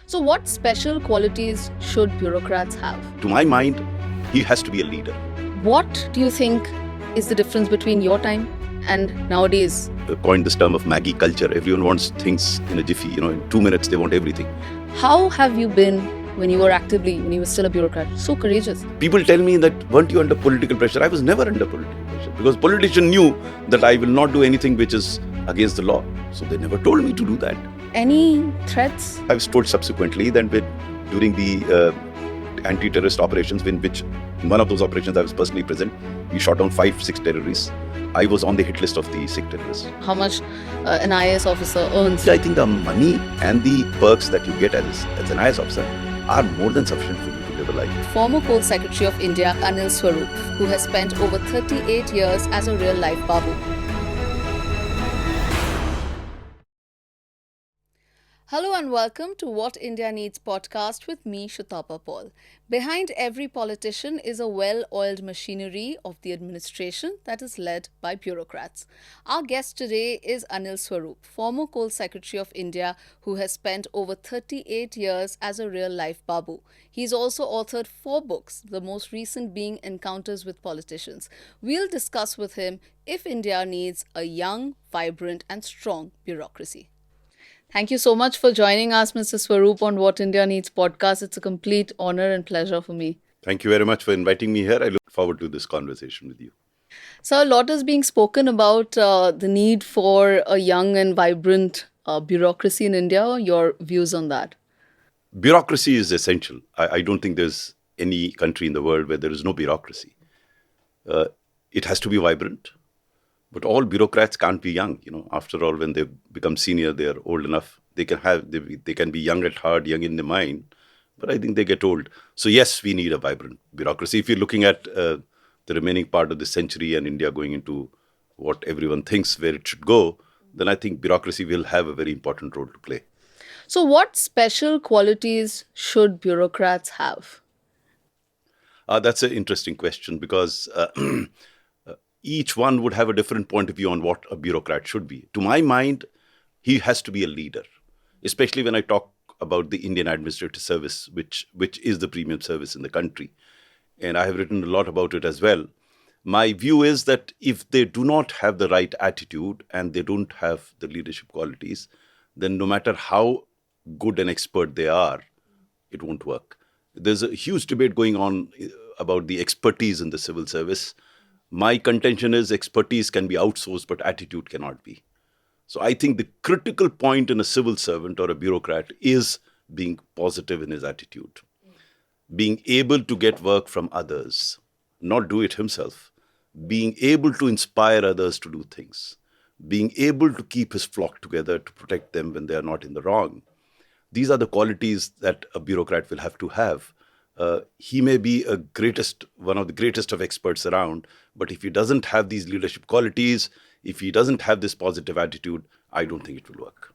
So, what special qualities should bureaucrats have? To my mind, he has to be a leader. What do you think is the difference between your time and nowadays? Coined this term of Maggie culture. Everyone wants things in a jiffy. In 2 minutes, they want everything. How have you been when you were still a bureaucrat? So courageous. People tell me that, weren't you under political pressure? I was never under political pressure because politicians knew that I will not do anything which is against the law. So they never told me to do that. Any threats? I was told subsequently that during the anti-terrorist operations, in one of those operations I was personally present, we shot down 5-6 terrorists. I was on the hit list of the 6 terrorists. How much an IAS officer earns? I think the money and the perks that you get as an IAS officer are more than sufficient for you to live a life. Former Coal Secretary of India, Anil Swarup, who has spent over 38 years as a real-life babu. Hello and welcome to What India Needs podcast with me, Shatapa Paul. Behind every politician is a well-oiled machinery of the administration that is led by bureaucrats. Our guest today is Anil Swarup, former Coal Secretary of India who has spent over 38 years as a real-life babu. He's also authored 4 books, the most recent being Encounters with Politicians. We'll discuss with him if India needs a young, vibrant and strong bureaucracy. Thank you so much for joining us, Mr. Swarup, on What India Needs podcast. It's a complete honor and pleasure for me. Thank you very much for inviting me here. I look forward to this conversation with you. So, a lot is being spoken about the need for a young and vibrant bureaucracy in India. Your views on that? Bureaucracy is essential. I don't think there's any country in the world where there is no bureaucracy. It has to be vibrant. But all bureaucrats can't be young. After all, when they become senior, they are old enough. They can be young at heart, young in the mind. But I think they get old. So yes, we need a vibrant bureaucracy. If you're looking at the remaining part of the century and India going into what everyone thinks where it should go, then I think bureaucracy will have a very important role to play. So what special qualities should bureaucrats have? That's an interesting question because each one would have a different point of view on what a bureaucrat should be. To my mind, he has to be a leader, especially when I talk about the Indian Administrative Service, which is the premium service in the country. And I have written a lot about it as well. My view is that if they do not have the right attitude and they don't have the leadership qualities, then no matter how good an expert they are, it won't work. There's a huge debate going on about the expertise in the civil service. My contention is expertise can be outsourced, but attitude cannot be. So I think the critical point in a civil servant or a bureaucrat is being positive in his attitude, being able to get work from others, not do it himself, being able to inspire others to do things, being able to keep his flock together to protect them when they are not in the wrong. These are the qualities that a bureaucrat will have to have. He may be one of the greatest of experts around, but if he doesn't have these leadership qualities, if he doesn't have this positive attitude, I don't think it will work.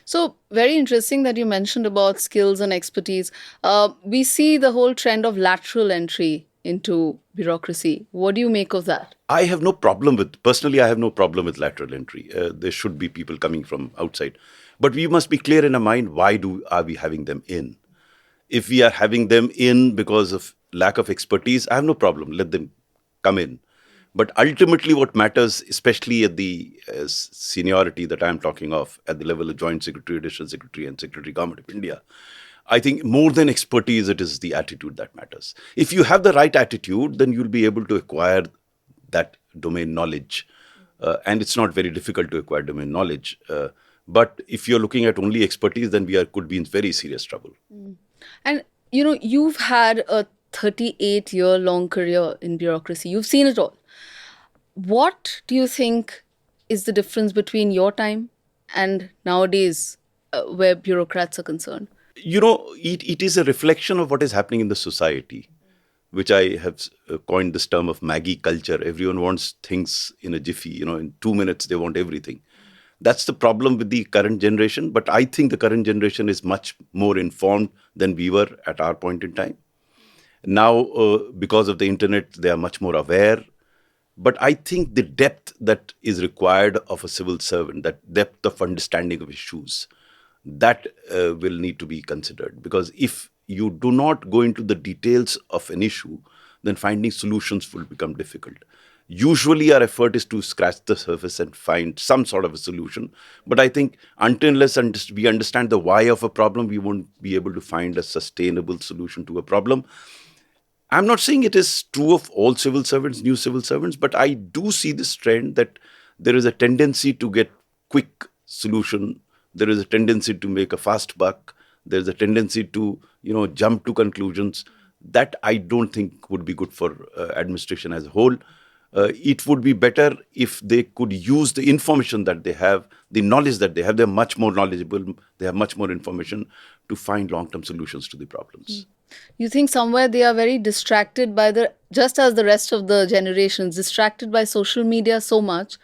So, very interesting that you mentioned about skills and expertise. We see the whole trend of lateral entry into bureaucracy. What do you make of that? Personally, I have no problem with lateral entry. There should be people coming from outside. But we must be clear in our mind, why are we having them in? If we are having them in because of lack of expertise, I have no problem. Let them come in. But ultimately what matters, especially at the seniority that I'm talking of, at the level of Joint Secretary, Additional Secretary and Secretary Government of India, I think more than expertise, it is the attitude that matters. If you have the right attitude, then you'll be able to acquire that domain knowledge. And it's not very difficult to acquire domain knowledge. But if you're looking at only expertise, then could be in very serious trouble. And, you've had a 38-year-long career in bureaucracy. You've seen it all. What do you think is the difference between your time and nowadays where bureaucrats are concerned? It is a reflection of what is happening in the society, which I have coined this term of Maggie culture. Everyone wants things in a jiffy. In 2 minutes, they want everything. That's the problem with the current generation. But I think the current generation is much more informed than we were at our point in time. Now, because of the internet, they are much more aware. But I think the depth that is required of a civil servant, that depth of understanding of issues, that will need to be considered. Because if you do not go into the details of an issue, then finding solutions will become difficult. Usually, our effort is to scratch the surface and find some sort of a solution. But I think until unless we understand the why of a problem, we won't be able to find a sustainable solution to a problem. I'm not saying it is true of all civil servants, new civil servants, but I do see this trend that there is a tendency to get quick solution. There is a tendency to make a fast buck. There's a tendency to, jump to conclusions that I don't think would be good for administration as a whole. It would be better if they could use the information that they have, the knowledge that they have. They're much more knowledgeable. They have much more information to find long-term solutions to the problems. You think somewhere they are very distracted by just as the rest of the generations, distracted by social media so much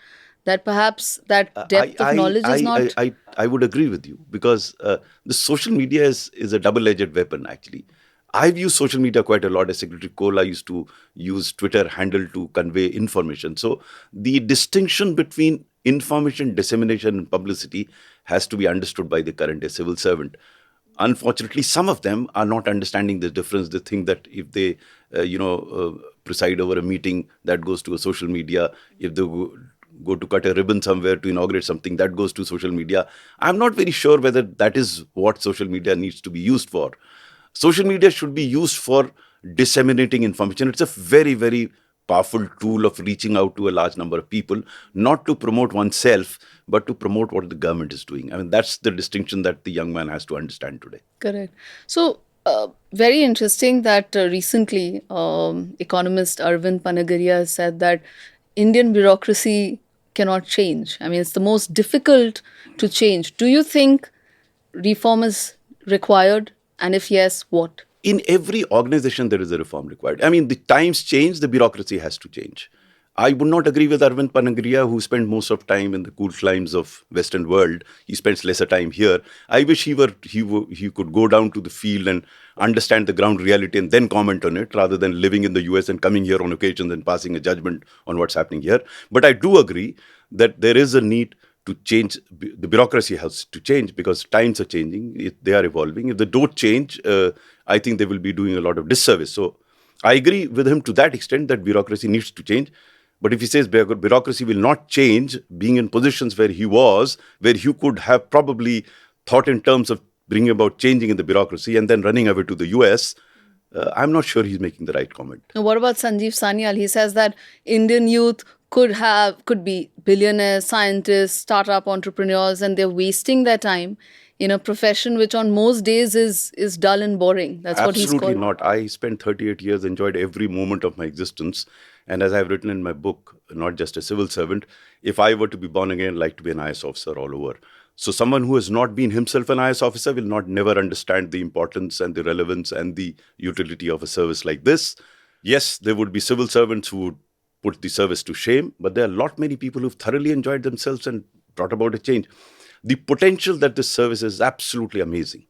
that perhaps that depth of knowledge is not. I would agree with you, because the social media is a double-edged weapon, actually. I've used social media quite a lot. As Secretary Kohl, I used to use Twitter handle to convey information. So the distinction between information dissemination and publicity has to be understood by the current day civil servant. Unfortunately, some of them are not understanding the difference. They think that if they, preside over a meeting, that goes to a social media. If they go to cut a ribbon somewhere to inaugurate something, that goes to social media. I'm not very sure whether that is what social media needs to be used for. Social media should be used for disseminating information. It's a very, very powerful tool of reaching out to a large number of people, not to promote oneself, but to promote what the government is doing. I mean, that's the distinction that the young man has to understand today. Correct. So, very interesting that recently economist Arvind Panagaria said that Indian bureaucracy cannot change. I mean, it's the most difficult to change. Do you think reform is required? And if yes, what? In every organization, there is a reform required. I mean, the times change, the bureaucracy has to change. I would not agree with Arvind Panagaria, who spent most of time in the cool climes of Western world. He spends lesser time here. I wish he could go down to the field and understand the ground reality and then comment on it, rather than living in the US and coming here on occasions and passing a judgment on what's happening here. But I do agree that there is a need to change. The bureaucracy has to change because times are changing. They are evolving. If they don't change, I think they will be doing a lot of disservice. So I agree with him to that extent that bureaucracy needs to change. But if he says bureaucracy will not change, being in positions where he was, where he could have probably thought in terms of bringing about changing in the bureaucracy and then running away to the US, I'm not sure he's making the right comment. Now, what about Sanjeev Sanyal? He says that Indian youth could be billionaires, scientists, startup entrepreneurs, and they're wasting their time in a profession which on most days is dull and boring. That's what he's called. Absolutely not. I spent 38 years, enjoyed every moment of my existence. And as I've written in my book, not just a civil servant, if I were to be born again, I'd like to be an IS officer all over. So someone who has not been himself an IS officer will never understand the importance and the relevance and the utility of a service like this. Yes, there would be civil servants who would put the service to shame, but there are many people who've thoroughly enjoyed themselves and brought about a change. The potential that this service is absolutely amazing,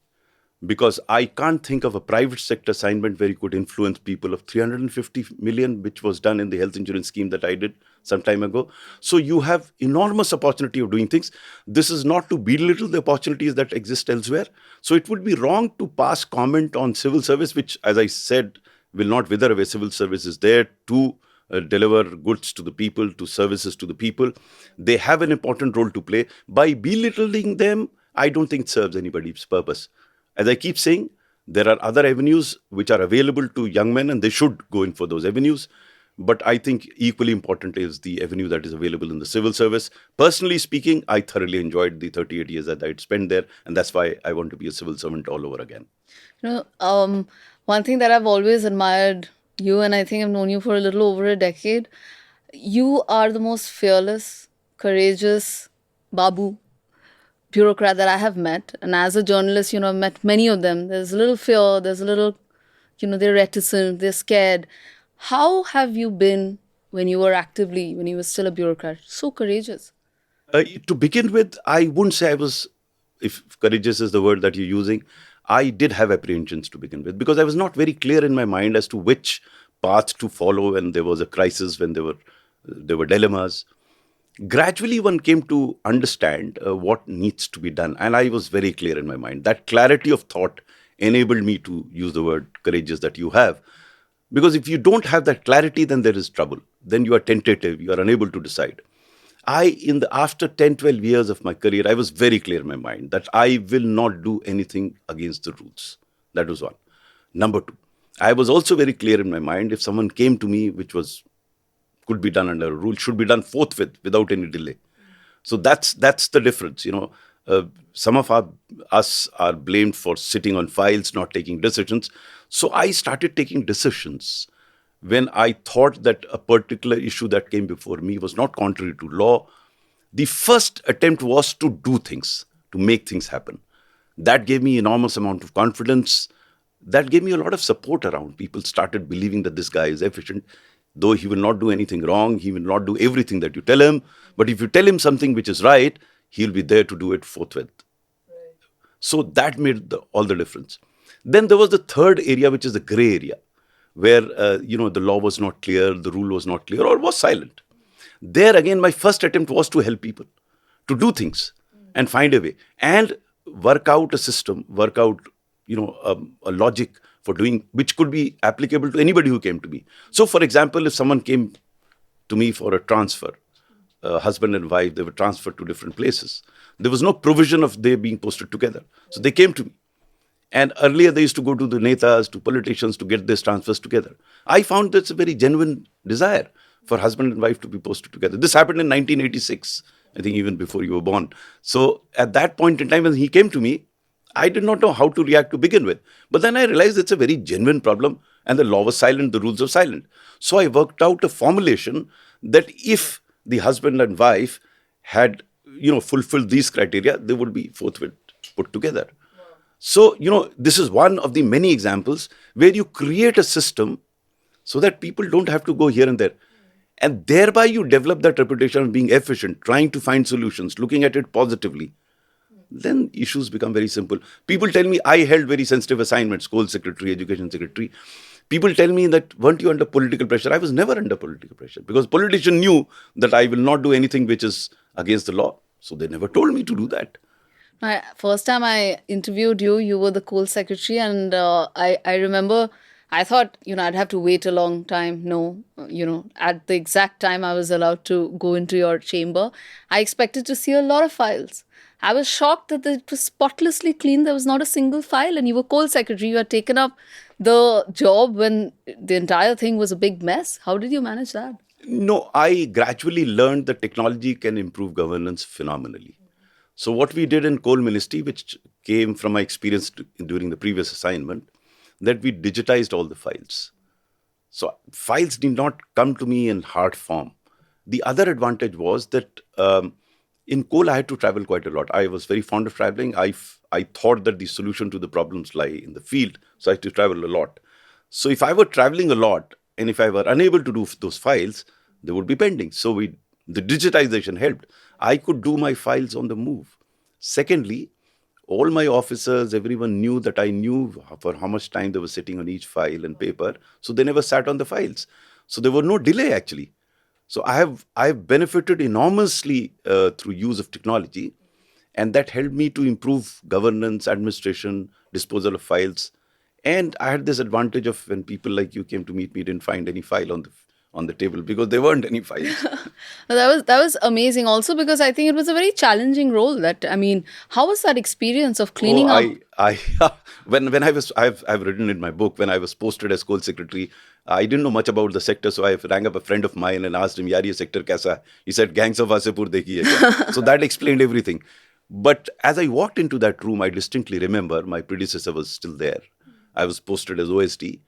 because I can't think of a private sector assignment where you could influence people of 350 million, which was done in the health insurance scheme that I did some time ago. So you have enormous opportunity of doing things. This is not to belittle the opportunities that exist elsewhere. So it would be wrong to pass comment on civil service, which, as I said, will not wither away. Civil service is there to deliver goods to the people, to services to the people. They have an important role to play. By belittling them, I don't think it serves anybody's purpose. As I keep saying, there are other avenues which are available to young men, and they should go in for those avenues. But I think equally important is the avenue that is available in the civil service. Personally speaking, I thoroughly enjoyed the 38 years that I'd spent there, and that's why I want to be a civil servant all over again. One thing that I've always admired you, and I think I've known you for a little over a decade, you are the most fearless, courageous Babu bureaucrat that I have met. And as a journalist, I've met many of them. There's a little fear, there's a little, they're reticent, they're scared. How have you been when you were still a bureaucrat? So courageous. To begin with, I wouldn't say I was, if courageous is the word that you're using, I did have apprehensions to begin with, because I was not very clear in my mind as to which path to follow when there was a crisis, when there were dilemmas. Gradually, one came to understand what needs to be done. And I was very clear in my mind. That clarity of thought enabled me to use the word courageous that you have. Because if you don't have that clarity, then there is trouble. Then you are tentative, you are unable to decide. After 10, 12 years of my career, I was very clear in my mind that I will not do anything against the rules. That was one. Number two, I was also very clear in my mind if someone came to me, which was could be done under a rule, should be done forthwith without any delay. So that's the difference. Some of us are blamed for sitting on files, not taking decisions. So I started taking decisions when I thought that a particular issue that came before me was not contrary to law. The first attempt was to do things, to make things happen. That gave me enormous amount of confidence. That gave me a lot of support around. People started believing that this guy is efficient. Though he will not do anything wrong, he will not do everything that you tell him. But if you tell him something which is right, he'll be there to do it forthwith. So that made all the difference. Then there was the third area, which is the gray area, where the law was not clear, the rule was not clear, or was silent. There again, my first attempt was to help people, to do things and find a way and work out a system, work out a logic for doing, which could be applicable to anybody who came to me. So, for example, if someone came to me for a transfer, husband and wife, they were transferred to different places. There was no provision of they being posted together. So they came to me. And earlier they used to go to the netas, to politicians to get these transfers together. I found that's a very genuine desire for husband and wife to be posted together. This happened in 1986, I think even before you were born. So at that point in time when he came to me, I did not know how to react to begin with. But then I realized it's a very genuine problem and the law was silent, the rules were silent. So I worked out a formulation that if the husband and wife had, fulfilled these criteria, they would be forthwith put together. So, this is one of the many examples where you create a system so that people don't have to go here and there. And thereby you develop that reputation of being efficient, trying to find solutions, looking at it positively. Then issues become very simple. People tell me I held very sensitive assignments, school secretary, education secretary. People tell me that, weren't you under political pressure? I was never under political pressure because politician knew that I will not do anything which is against the law. So they never told me to do that. First time I interviewed you, you were the coal secretary, and I remember I thought, I'd have to wait a long time. No, at the exact time I was allowed to go into your chamber, I expected to see a lot of files. I was shocked that it was spotlessly clean. There was not a single file, and you were coal secretary. You had taken up the job when the entire thing was a big mess. How did you manage that? No, I gradually learned that technology can improve governance phenomenally. So what we did in coal ministry, which came from my experience during the previous assignment, that we digitized all the files. So files did not come to me in hard form. The other advantage was that in coal, I had to travel quite a lot. I was very fond of traveling. I thought that the solution to the problems lie in the field. So I had to travel a lot. So if I were traveling a lot and if I were unable to do those files, they would be pending. So the digitization helped. I could do my files on the move. Secondly, all my officers, everyone knew that I knew for how much time they were sitting on each file and paper. So they never sat on the files. So there were no delay actually. So I have benefited enormously through use of technology, and that helped me to improve governance, administration, disposal of files. And I had this advantage of when people like you came to meet me, didn't find any file on the table because there weren't any files. That was amazing. Also because I think it was a very challenging role. How was that experience of cleaning up? When I've written in my book, when I was posted as coal secretary, I didn't know much about the sector, so I rang up a friend of mine and asked him, "Yaar, ye sector kaisa hai?" He said, "Gangs of Wasipur dekhi hai kya?" So that explained everything. But as I walked into that room, I distinctly remember my predecessor was still there. I was posted as OSD.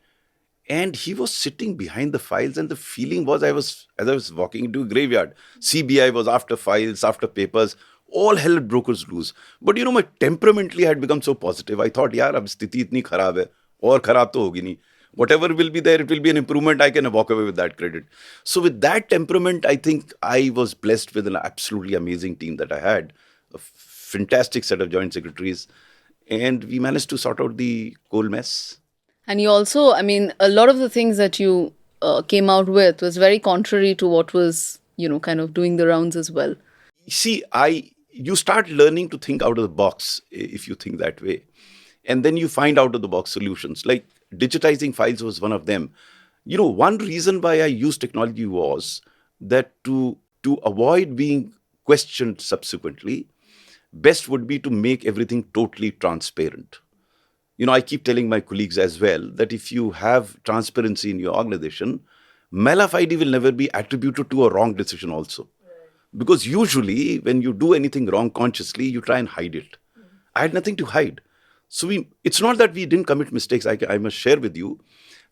And he was sitting behind the files, and the feeling was as I was walking into a graveyard. CBI was after files, after papers, all hell broke loose. But my temperamentally had become so positive. I thought, yaar, ab sthiti itni kharab hai, aur kharab to hogi nahi. Whatever will be there, it will be an improvement. I can walk away with that credit. So with that temperament, I think I was blessed with an absolutely amazing team that I had. A fantastic set of joint secretaries. And we managed to sort out the coal mess. And you also, a lot of the things that you came out with was very contrary to what was kind of doing the rounds as well. See, you start learning to think out of the box if you think that way. And then you find out of the box solutions. Like digitizing files was one of them. One reason why I used technology was that to avoid being questioned subsequently, best would be to make everything totally transparent. I keep telling my colleagues as well that if you have transparency in your organization, malafide will never be attributed to a wrong decision also. Because usually when you do anything wrong consciously, you try and hide it. I had nothing to hide. So it's not that we didn't commit mistakes. I must share with you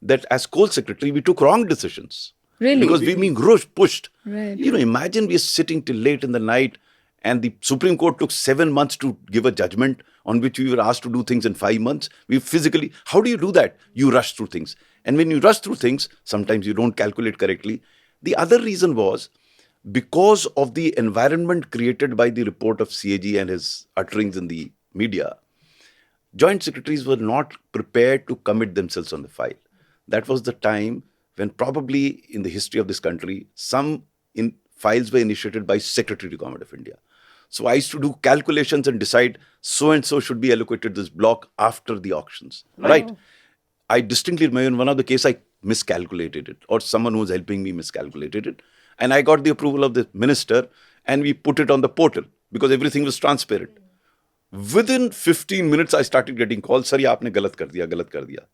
that as coal secretary, we took wrong decisions. Really? Because we being pushed. Right. Imagine we are sitting till late in the night and the Supreme Court took 7 months to give a judgment on which we were asked to do things in 5 months. How do you do that? You rush through things. And when you rush through things, sometimes you don't calculate correctly. The other reason was because of the environment created by the report of CAG and his utterings in the media, joint secretaries were not prepared to commit themselves on the file. That was the time when probably in the history of this country, some files were initiated by Secretary to Government of India. So I used to do calculations and decide so-and-so should be allocated this block after the auctions. Right? I distinctly remember in one of the cases I miscalculated it, or someone who was helping me miscalculated it. And I got the approval of the minister and we put it on the portal because everything was transparent. Within 15 minutes, I started getting calls, sir, ye aapne galat kar diya.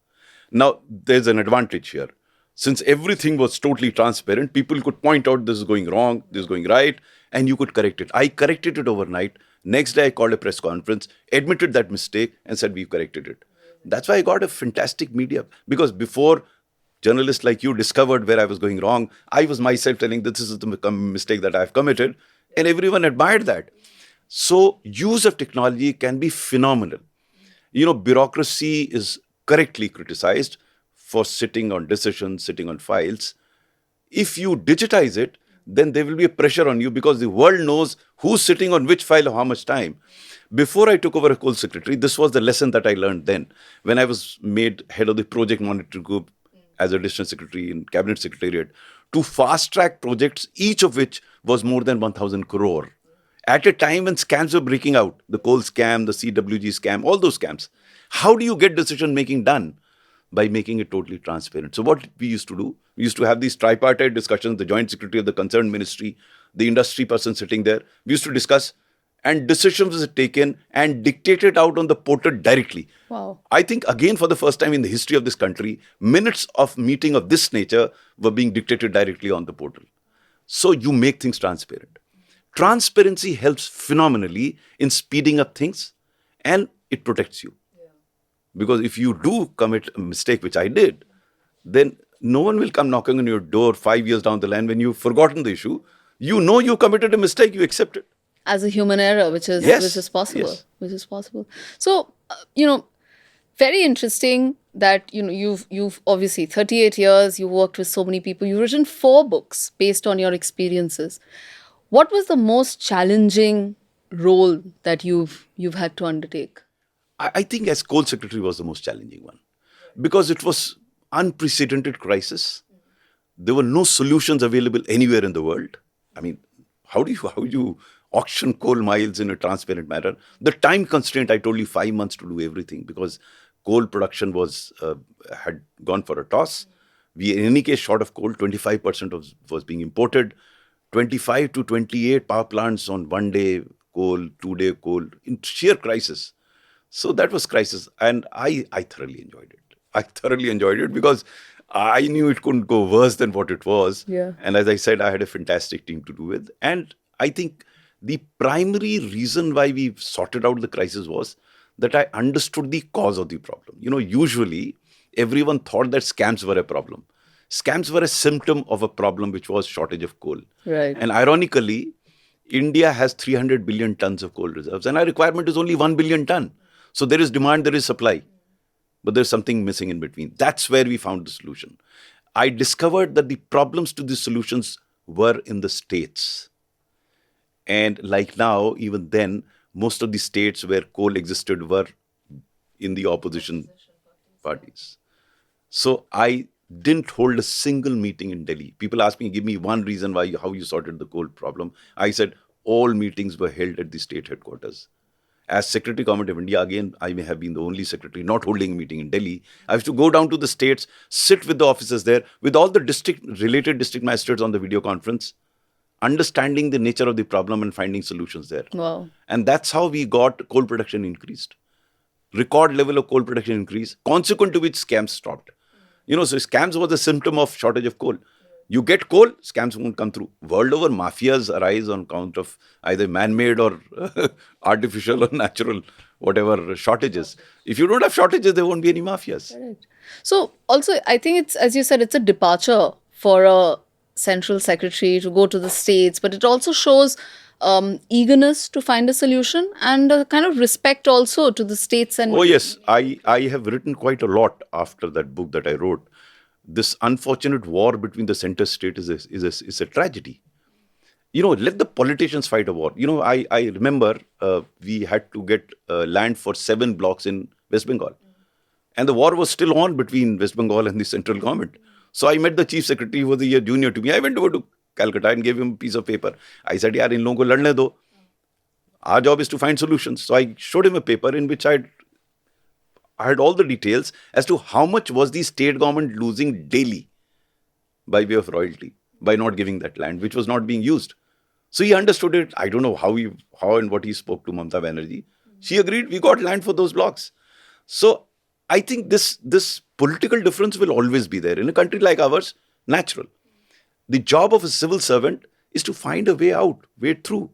Now, there's an advantage here. Since everything was totally transparent, people could point out this is going wrong, this is going right, and you could correct it. I corrected it overnight. Next day, I called a press conference, admitted that mistake, and said we've corrected it. That's why I got a fantastic media. Because before journalists like you discovered where I was going wrong, I was myself telling this is the mistake that I've committed, and everyone admired that. So use of technology can be phenomenal. Bureaucracy is correctly criticized for sitting on decisions, sitting on files. If you digitize it, then there will be a pressure on you because the world knows who's sitting on which file how much time. Before I took over a coal secretary, this was the lesson that I learned then. When I was made head of the project monitoring group as additional secretary in cabinet secretariat, to fast track projects, each of which was more than 1,000 crore. At a time when scams were breaking out, the coal scam, the CWG scam, all those scams. How do you get decision making done? By making it totally transparent. So what we used to do, we used to have these tripartite discussions, the joint secretary of the concerned ministry, the industry person sitting there. We used to discuss and decisions were taken and dictated out on the portal directly. Wow. I think again for the first time in the history of this country, minutes of meeting of this nature were being dictated directly on the portal. So you make things transparent. Transparency helps phenomenally in speeding up things and it protects you. Because if you do commit a mistake, which I did, then no one will come knocking on your door 5 years down the line when you've forgotten the issue. You know you committed a mistake, you accept it. As a human error, which is possible. Yes. Which is possible. So, very interesting that you've obviously 38 years, you worked with so many people, you've written 4 books based on your experiences. What was the most challenging role that you've had to undertake? I think as coal secretary was the most challenging one because it was unprecedented crisis. There were no solutions available anywhere in the world. I mean, how do you auction coal mines in a transparent manner? The time constraint, I told you 5 months to do everything because coal production had gone for a toss. We in any case short of coal, 25% was being imported, 25 to 28 power plants on 1 day coal, 2 day coal, in sheer crisis. So that was crisis. And I thoroughly enjoyed it. I thoroughly enjoyed it because I knew it couldn't go worse than what it was. Yeah. And as I said, I had a fantastic team to do with. And I think the primary reason why we sorted out the crisis was that I understood the cause of the problem. Usually everyone thought that scams were a problem. Scams were a symptom of a problem, which was shortage of coal. Right. And ironically, India has 300 billion tons of coal reserves and our requirement is only 1 billion ton. So there is demand, there is supply, but there's something missing in between. That's where we found the solution. I discovered that the problems to the solutions were in the states. And like now, even then, most of the states where coal existed were in the opposition parties. So I didn't hold a single meeting in Delhi. People ask me, give me one reason why how you sorted the coal problem. I said all meetings were held at the state headquarters. As Secretary Government of India, again, I may have been the only secretary not holding a meeting in Delhi. I used to go down to the states, sit with the officers there, with all the related district magistrates on the video conference, understanding the nature of the problem and finding solutions there. Wow. And that's how we got coal production increased. Record level of coal production increase, consequent to which scams stopped. So scams was a symptom of shortage of coal. You get coal, scams won't come through. World over, mafias arise on account of either man-made or artificial or natural, whatever shortages. If you don't have shortages, there won't be any mafias. Correct. So also, I think it's, as you said, it's a departure for a central secretary to go to the states, but it also shows eagerness to find a solution and a kind of respect also to the states. And Oh yes, I have written quite a lot after that book that I wrote. This unfortunate war between the center state is a tragedy. Let the politicians fight a war. I remember we had to get land for 7 blocks in West Bengal. And the war was still on between West Bengal and the central government. So I met the chief secretary, who was a year junior to me. I went over to Calcutta and gave him a piece of paper. I said, yaar, in logon ko ladne do. Our job is to find solutions. So I showed him a paper in which I had all the details as to how much was the state government losing daily by way of royalty, by not giving that land, which was not being used. So he understood it. I don't know how and what he spoke to Mamata Banerjee. She agreed, we got land for those blocks. So I think this political difference will always be there. In a country like ours, natural. The job of a civil servant is to find a way out, way through.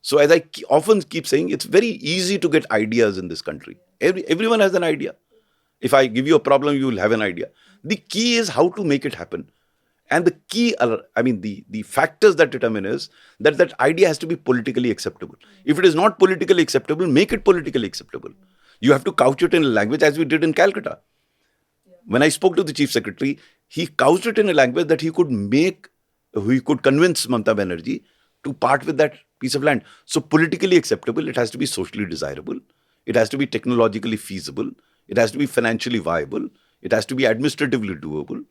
So as I often keep saying, it's very easy to get ideas in this country. Everyone has an idea. If I give you a problem, you will have an idea. The key is how to make it happen. And the key, the factors that determine is that idea has to be politically acceptable. If it is not politically acceptable, make it politically acceptable. You have to couch it in a language as we did in Calcutta. When I spoke to the chief secretary, he couched it in a language that he could convince Mamata Banerjee to part with that piece of land. So politically acceptable, it has to be socially desirable. It has to be technologically feasible. It has to be financially viable. It has to be administratively doable.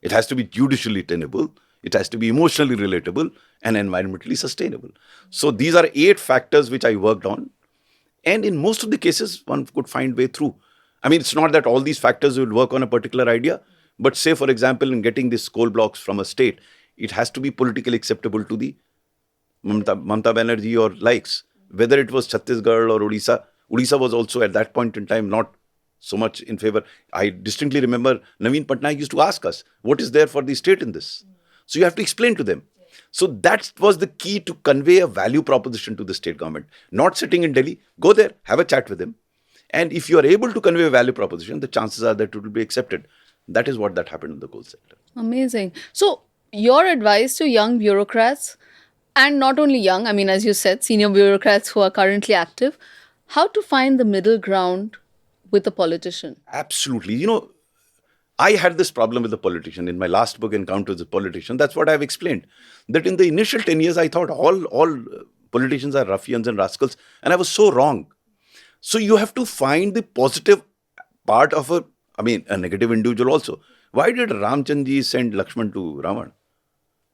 It has to be judicially tenable. It has to be emotionally relatable and environmentally sustainable. So these are 8 factors which I worked on. And in most of the cases, one could find way through. It's not that all these factors will work on a particular idea. But say, for example, in getting these coal blocks from a state, it has to be politically acceptable to the Mamata Banerjee or likes. Whether it was Chhattisgarh or Odisha. Odisha was also at that point in time not so much in favor. I distinctly remember Naveen Patnaik used to ask us, what is there for the state in this? So you have to explain to them. So that was the key to convey a value proposition to the state government. Not sitting in Delhi, go there, have a chat with them. And if you are able to convey a value proposition, the chances are that it will be accepted. That is what happened in the coal sector. Amazing. So your advice to young bureaucrats, and not only young, as you said, senior bureaucrats who are currently active, how to find the middle ground with a politician? Absolutely. I had this problem with the politician. In my last book, Encounters with Politician, that's what I've explained. That in the initial 10 years, I thought all politicians are ruffians and rascals. And I was so wrong. So you have to find the positive part of a negative individual also. Why did Ramchandji send Lakshman to Ravan?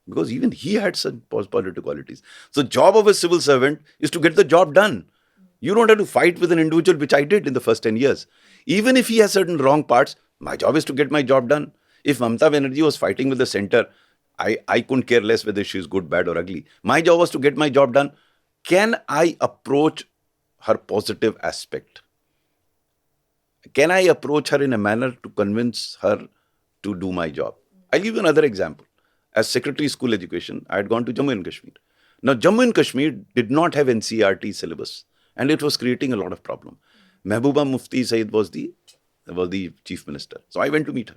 Because even he had some positive qualities. So job of a civil servant is to get the job done. You don't have to fight with an individual, which I did in the first 10 years. Even if he has certain wrong parts, my job is to get my job done. If Mamata Banerjee was fighting with the center, I couldn't care less whether she's good, bad or ugly. My job was to get my job done. Can I approach her positive aspect? Can I approach her in a manner to convince her to do my job? I'll give you another example. As Secretary of School Education, I had gone to Jammu and Kashmir. Now, Jammu and Kashmir did not have NCERT syllabus. And it was creating a lot of problem. Mehbooba Mufti Said was the chief minister. So I went to meet her.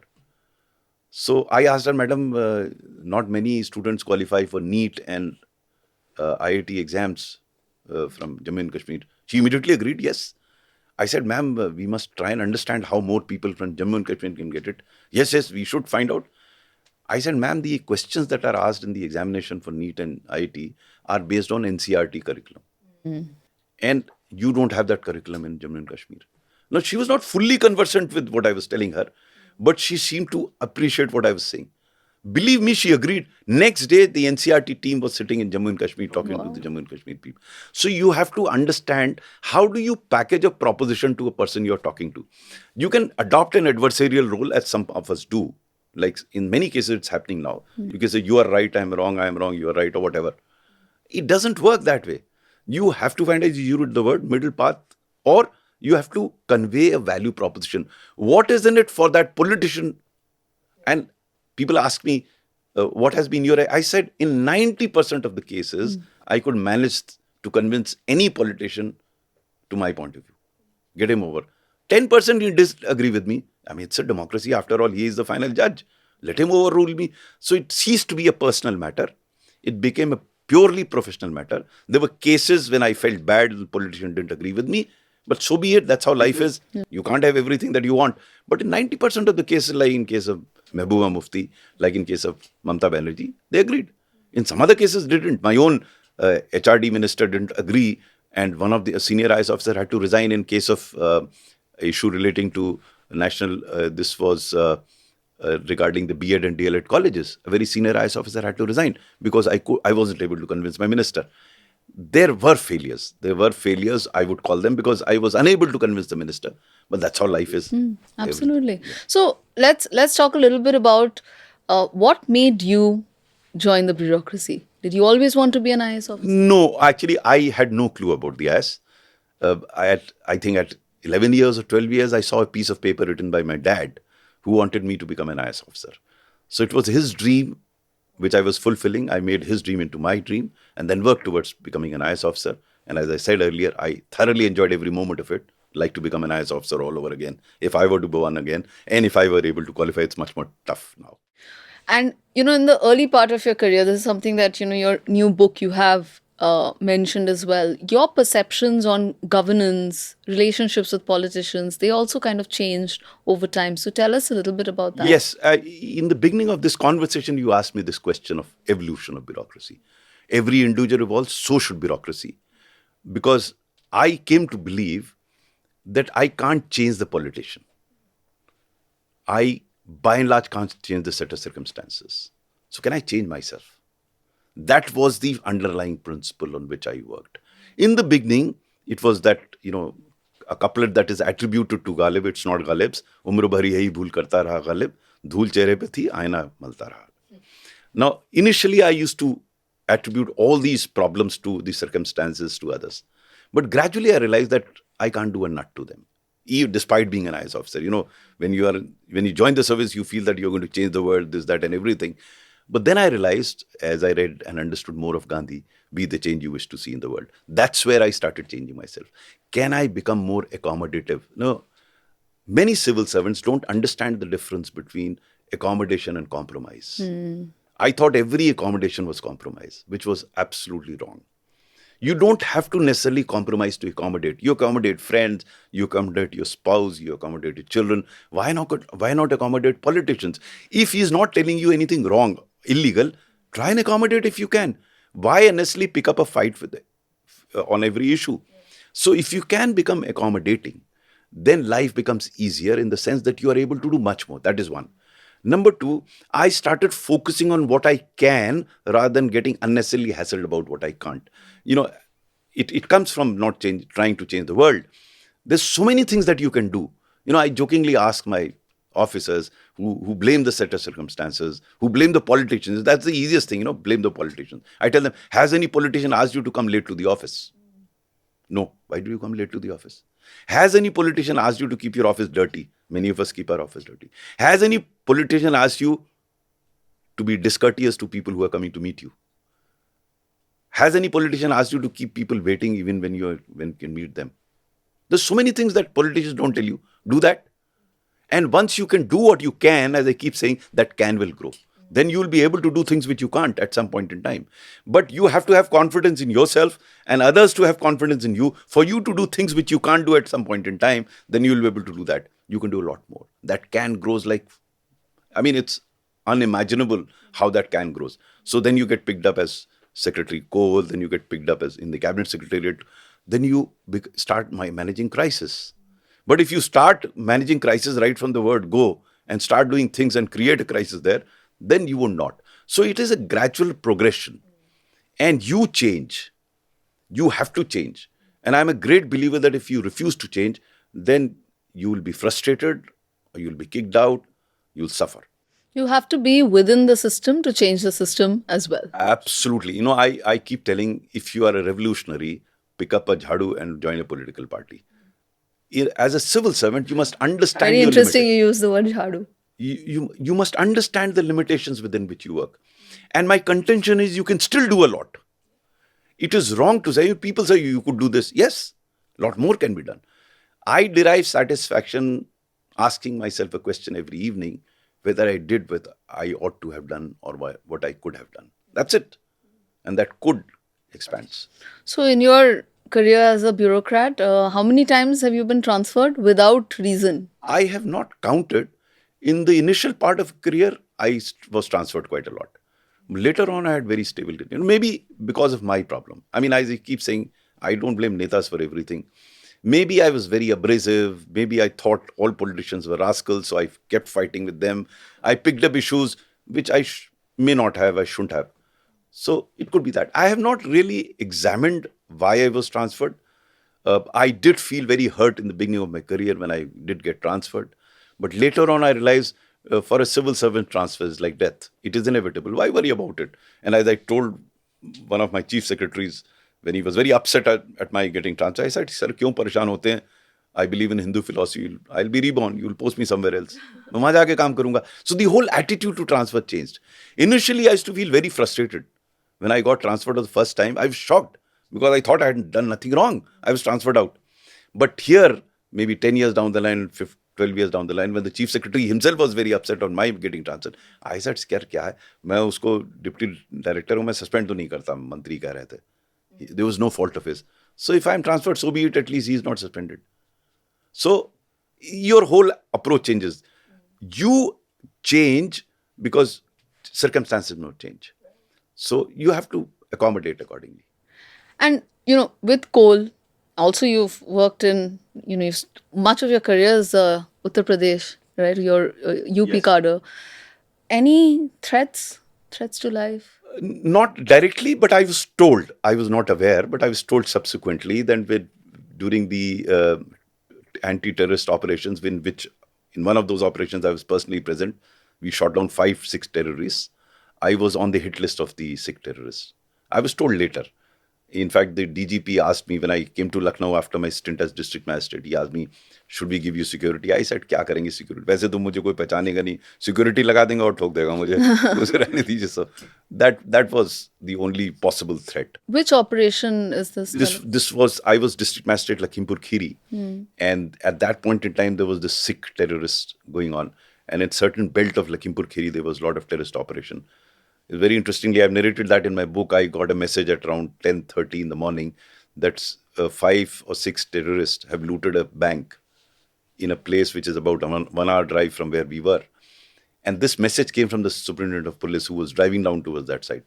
So I asked her, Madam, not many students qualify for NEET and IIT exams from Jammu and Kashmir. She immediately agreed, yes. I said, ma'am, we must try and understand how more people from Jammu and Kashmir can get it. Yes, we should find out. I said, ma'am, the questions that are asked in the examination for NEET and IIT are based on NCERT curriculum. And you don't have that curriculum in Jammu and Kashmir. Now, she was not fully conversant with what I was telling her, but she seemed to appreciate what I was saying. Believe me, she agreed. Next day, the NCRT team was sitting in Jammu and Kashmir talking to the Jammu and Kashmir people. So you have to understand, how do you package a proposition to a person you're talking to? You can adopt an adversarial role, as some of us do. Like in many cases, it's happening now. You can say, you are right, I'm wrong, you are right, or whatever. It doesn't work that way. You have to find, as you used the word, middle path, or you have to convey a value proposition. What is in it for that politician? And people ask me, what has been your... I said, in 90% of the cases, I could manage to convince any politician to my point of view. Get him over. 10% he disagree with me. I mean, it's a democracy. After all, he is the final judge. Let him overrule me. So it ceased to be a personal matter. It became a purely professional matter. There were cases when I felt bad, the politician didn't agree with me. But so be it. That's how life is. You can't have everything that you want. But in 90% of the cases, like in case of Mehbooba Mufti, like in case of Mamta Banerjee, they agreed. In some other cases, didn't. My own HRD minister didn't agree, and one of the senior IAS officer had to resign in case of issue relating to national. This was regarding the B.Ed and D.El.Ed colleges. A very senior IAS officer had to resign because I wasn't able to convince my minister. There were failures. I would call them, because I was unable to convince the minister. But that's how life is. Absolutely. So let's talk a little bit about what made you join the bureaucracy. Did you always want to be an IAS officer? No, actually, I had no clue about the IAS. I think at 11 years or 12 years, I saw a piece of paper written by my dad who wanted me to become an IAS officer. So it was his dream, which I was fulfilling. I made his dream into my dream and then worked towards becoming an IAS officer. And as I said earlier, I thoroughly enjoyed every moment of it. Like to become an IAS officer all over again, if I were to go on again. And if I were able to qualify, it's much more tough now. And, in the early part of your career, this is something that, your new book you have mentioned as well. Your perceptions on governance, relationships with politicians, they also kind of changed over time. So tell us a little bit about that. Yes. In the beginning of this conversation, you asked me this question of evolution of bureaucracy. Every individual evolves, so should bureaucracy. Because I came to believe that I can't change the politician. I, by and large, can't change the set of circumstances. So can I change myself? That was the underlying principle on which I worked. In the beginning, it was that, a couplet that is attributed to Ghalib. It's not Ghalib's. Umr bhari yahi bhool karta raha Ghalib. Dhool chehre pe thi, aina malta raha. Now, initially, I used to attribute all these problems to the circumstances, to others. But gradually, I realized that I can't do a nut to them, even despite being an IAS officer. When you join the service, you feel that you're going to change the world, this, that, and everything. But then I realized, as I read and understood more of Gandhi, be the change you wish to see in the world. That's where I started changing myself. Can I become more accommodative? No. Many civil servants don't understand the difference between accommodation and compromise. I thought every accommodation was compromise, which was absolutely wrong. You don't have to necessarily compromise to accommodate. You accommodate friends, you accommodate your spouse, you accommodate your children. Why not accommodate politicians? If he's not telling you anything wrong, illegal, try and accommodate if you can. Why unnecessarily pick up a fight with on every issue? So if you can become accommodating, then life becomes easier in the sense that you are able to do much more. That is one. Number two, I started focusing on what I can rather than getting unnecessarily hassled about what I can't. It comes from not trying to change the world. There's so many things that you can do. I jokingly ask my officers who blame the set of circumstances, who blame the politicians. That's the easiest thing, blame the politicians. I tell them, has any politician asked you to come late to the office? No. Why do you come late to the office? Has any politician asked you to keep your office dirty? Many of us keep our office dirty. Has any politician asked you to be discourteous to people who are coming to meet you? Has any politician asked you to keep people waiting even when you can meet them? There's so many things that politicians don't tell you. Do that. And once you can do what you can, as I keep saying, that can will grow. Then you will be able to do things which you can't at some point in time. But you have to have confidence in yourself and others to have confidence in you. For you to do things which you can't do at some point in time, then you will be able to do that. You can do a lot more. That can grows it's unimaginable how that can grows. So then you get picked up as Secretary Kohl, then you get picked up as in the Cabinet Secretariat. Then you start managing crisis. But if you start managing crisis right from the word go, and start doing things and create a crisis there, then you would not. So it is a gradual progression. And you change. You have to change. And I'm a great believer that if you refuse to change, then you will be frustrated, or you'll be kicked out, you'll suffer. You have to be within the system to change the system as well. Absolutely. I keep telling, if you are a revolutionary, pick up a jhadu and join a political party. As a civil servant, you must understand Very your interesting limitations. you use the word jhadu. You must understand the limitations within which you work. And my contention is you can still do a lot. It is wrong to say, people say you could do this. Yes, a lot more can be done. I derive satisfaction asking myself a question every evening, whether I did what I ought to have done or what I could have done. That's it. And that could expands. So, in your career as a bureaucrat, how many times have you been transferred without reason? I have not counted. In the initial part of career, I was transferred quite a lot. Later on, I had very stable tenure. Maybe because of my problem. I mean, I keep saying, I don't blame netas for everything. Maybe I was very abrasive. Maybe I thought all politicians were rascals, so I kept fighting with them. I picked up issues which I may not have, I shouldn't have. So it could be that. I have not really examined why I was transferred. I did feel very hurt in the beginning of my career when I did get transferred. But later on, I realized for a civil servant, transfer is like death. It is inevitable. Why worry about it? And as I told one of my chief secretaries, when he was very upset at my getting transferred, I said, Sir, क्यों परेशान होते हैं? I believe in Hindu philosophy. I'll be reborn. You'll post me somewhere else. मैं वहाँ जाके काम करूँगा. So the whole attitude to transfer changed. Initially, I used to feel very frustrated. When I got transferred for the first time, I was shocked because I thought I hadn't done nothing wrong. I was transferred out. But here, maybe 10 years down the line, 12 years down the line, when the chief secretary himself was very upset on my getting transferred, I said, क्या है? मैं उसको deputy director हूँ, मैं suspend तो नहीं करता, मंत्री कह रहे थे. There was no fault of his. So if I'm transferred, so be it, at least he's not suspended. So your whole approach changes. You change because circumstances don't change. So you have to accommodate accordingly. And, with coal, also you've worked in, much of your career is Uttar Pradesh, right? Your UP Yes. cadre. Any threats to life? Not directly, but I was told. I was not aware, but I was told subsequently that during the anti-terrorist operations, in one of those operations I was personally present, we shot down 5-6 terrorists. I was on the hit list of the Sikh terrorists. I was told later. In fact, the DGP asked me when I came to Lucknow after my stint as district magistrate. He asked me, should we give you security? I said, क्या करेंगे security? वैसे तो मुझे कोई पहचानेगा नहीं. Security लगा देंगे और ठोक देगा मुझे. उसे रहने दीजिए. So that was the only possible threat. Which operation is this? I was district magistrate Lakhimpur Kheri. And at that point in time, there was the Sikh terrorist going on. And in certain belt of Lakhimpur Kheri, there was a lot of terrorist operation. Very interestingly, I've narrated that in my book. I got a message at around 10:30 in the morning that 5 or 6 terrorists have looted a bank in a place which is about a 1 hour drive from where we were. And this message came from the superintendent of police who was driving down towards that side.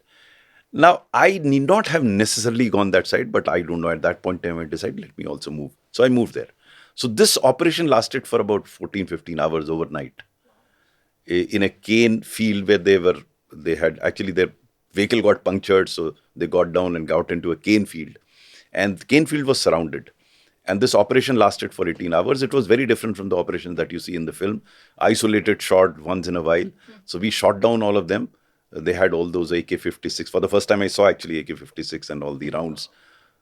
Now, I need not have necessarily gone that side, but I don't know. At that point in time, I decided, let me also move. So I moved there. So this operation lasted for about 14-15 hours overnight in a cane field where their vehicle got punctured, so they got down and got into a cane field. And the cane field was surrounded. And this operation lasted for 18 hours. It was very different from the operations that you see in the film. Isolated shot once in a while. So we shot down all of them. They had all those AK-56. For the first time, I saw actually AK-56 and all the rounds.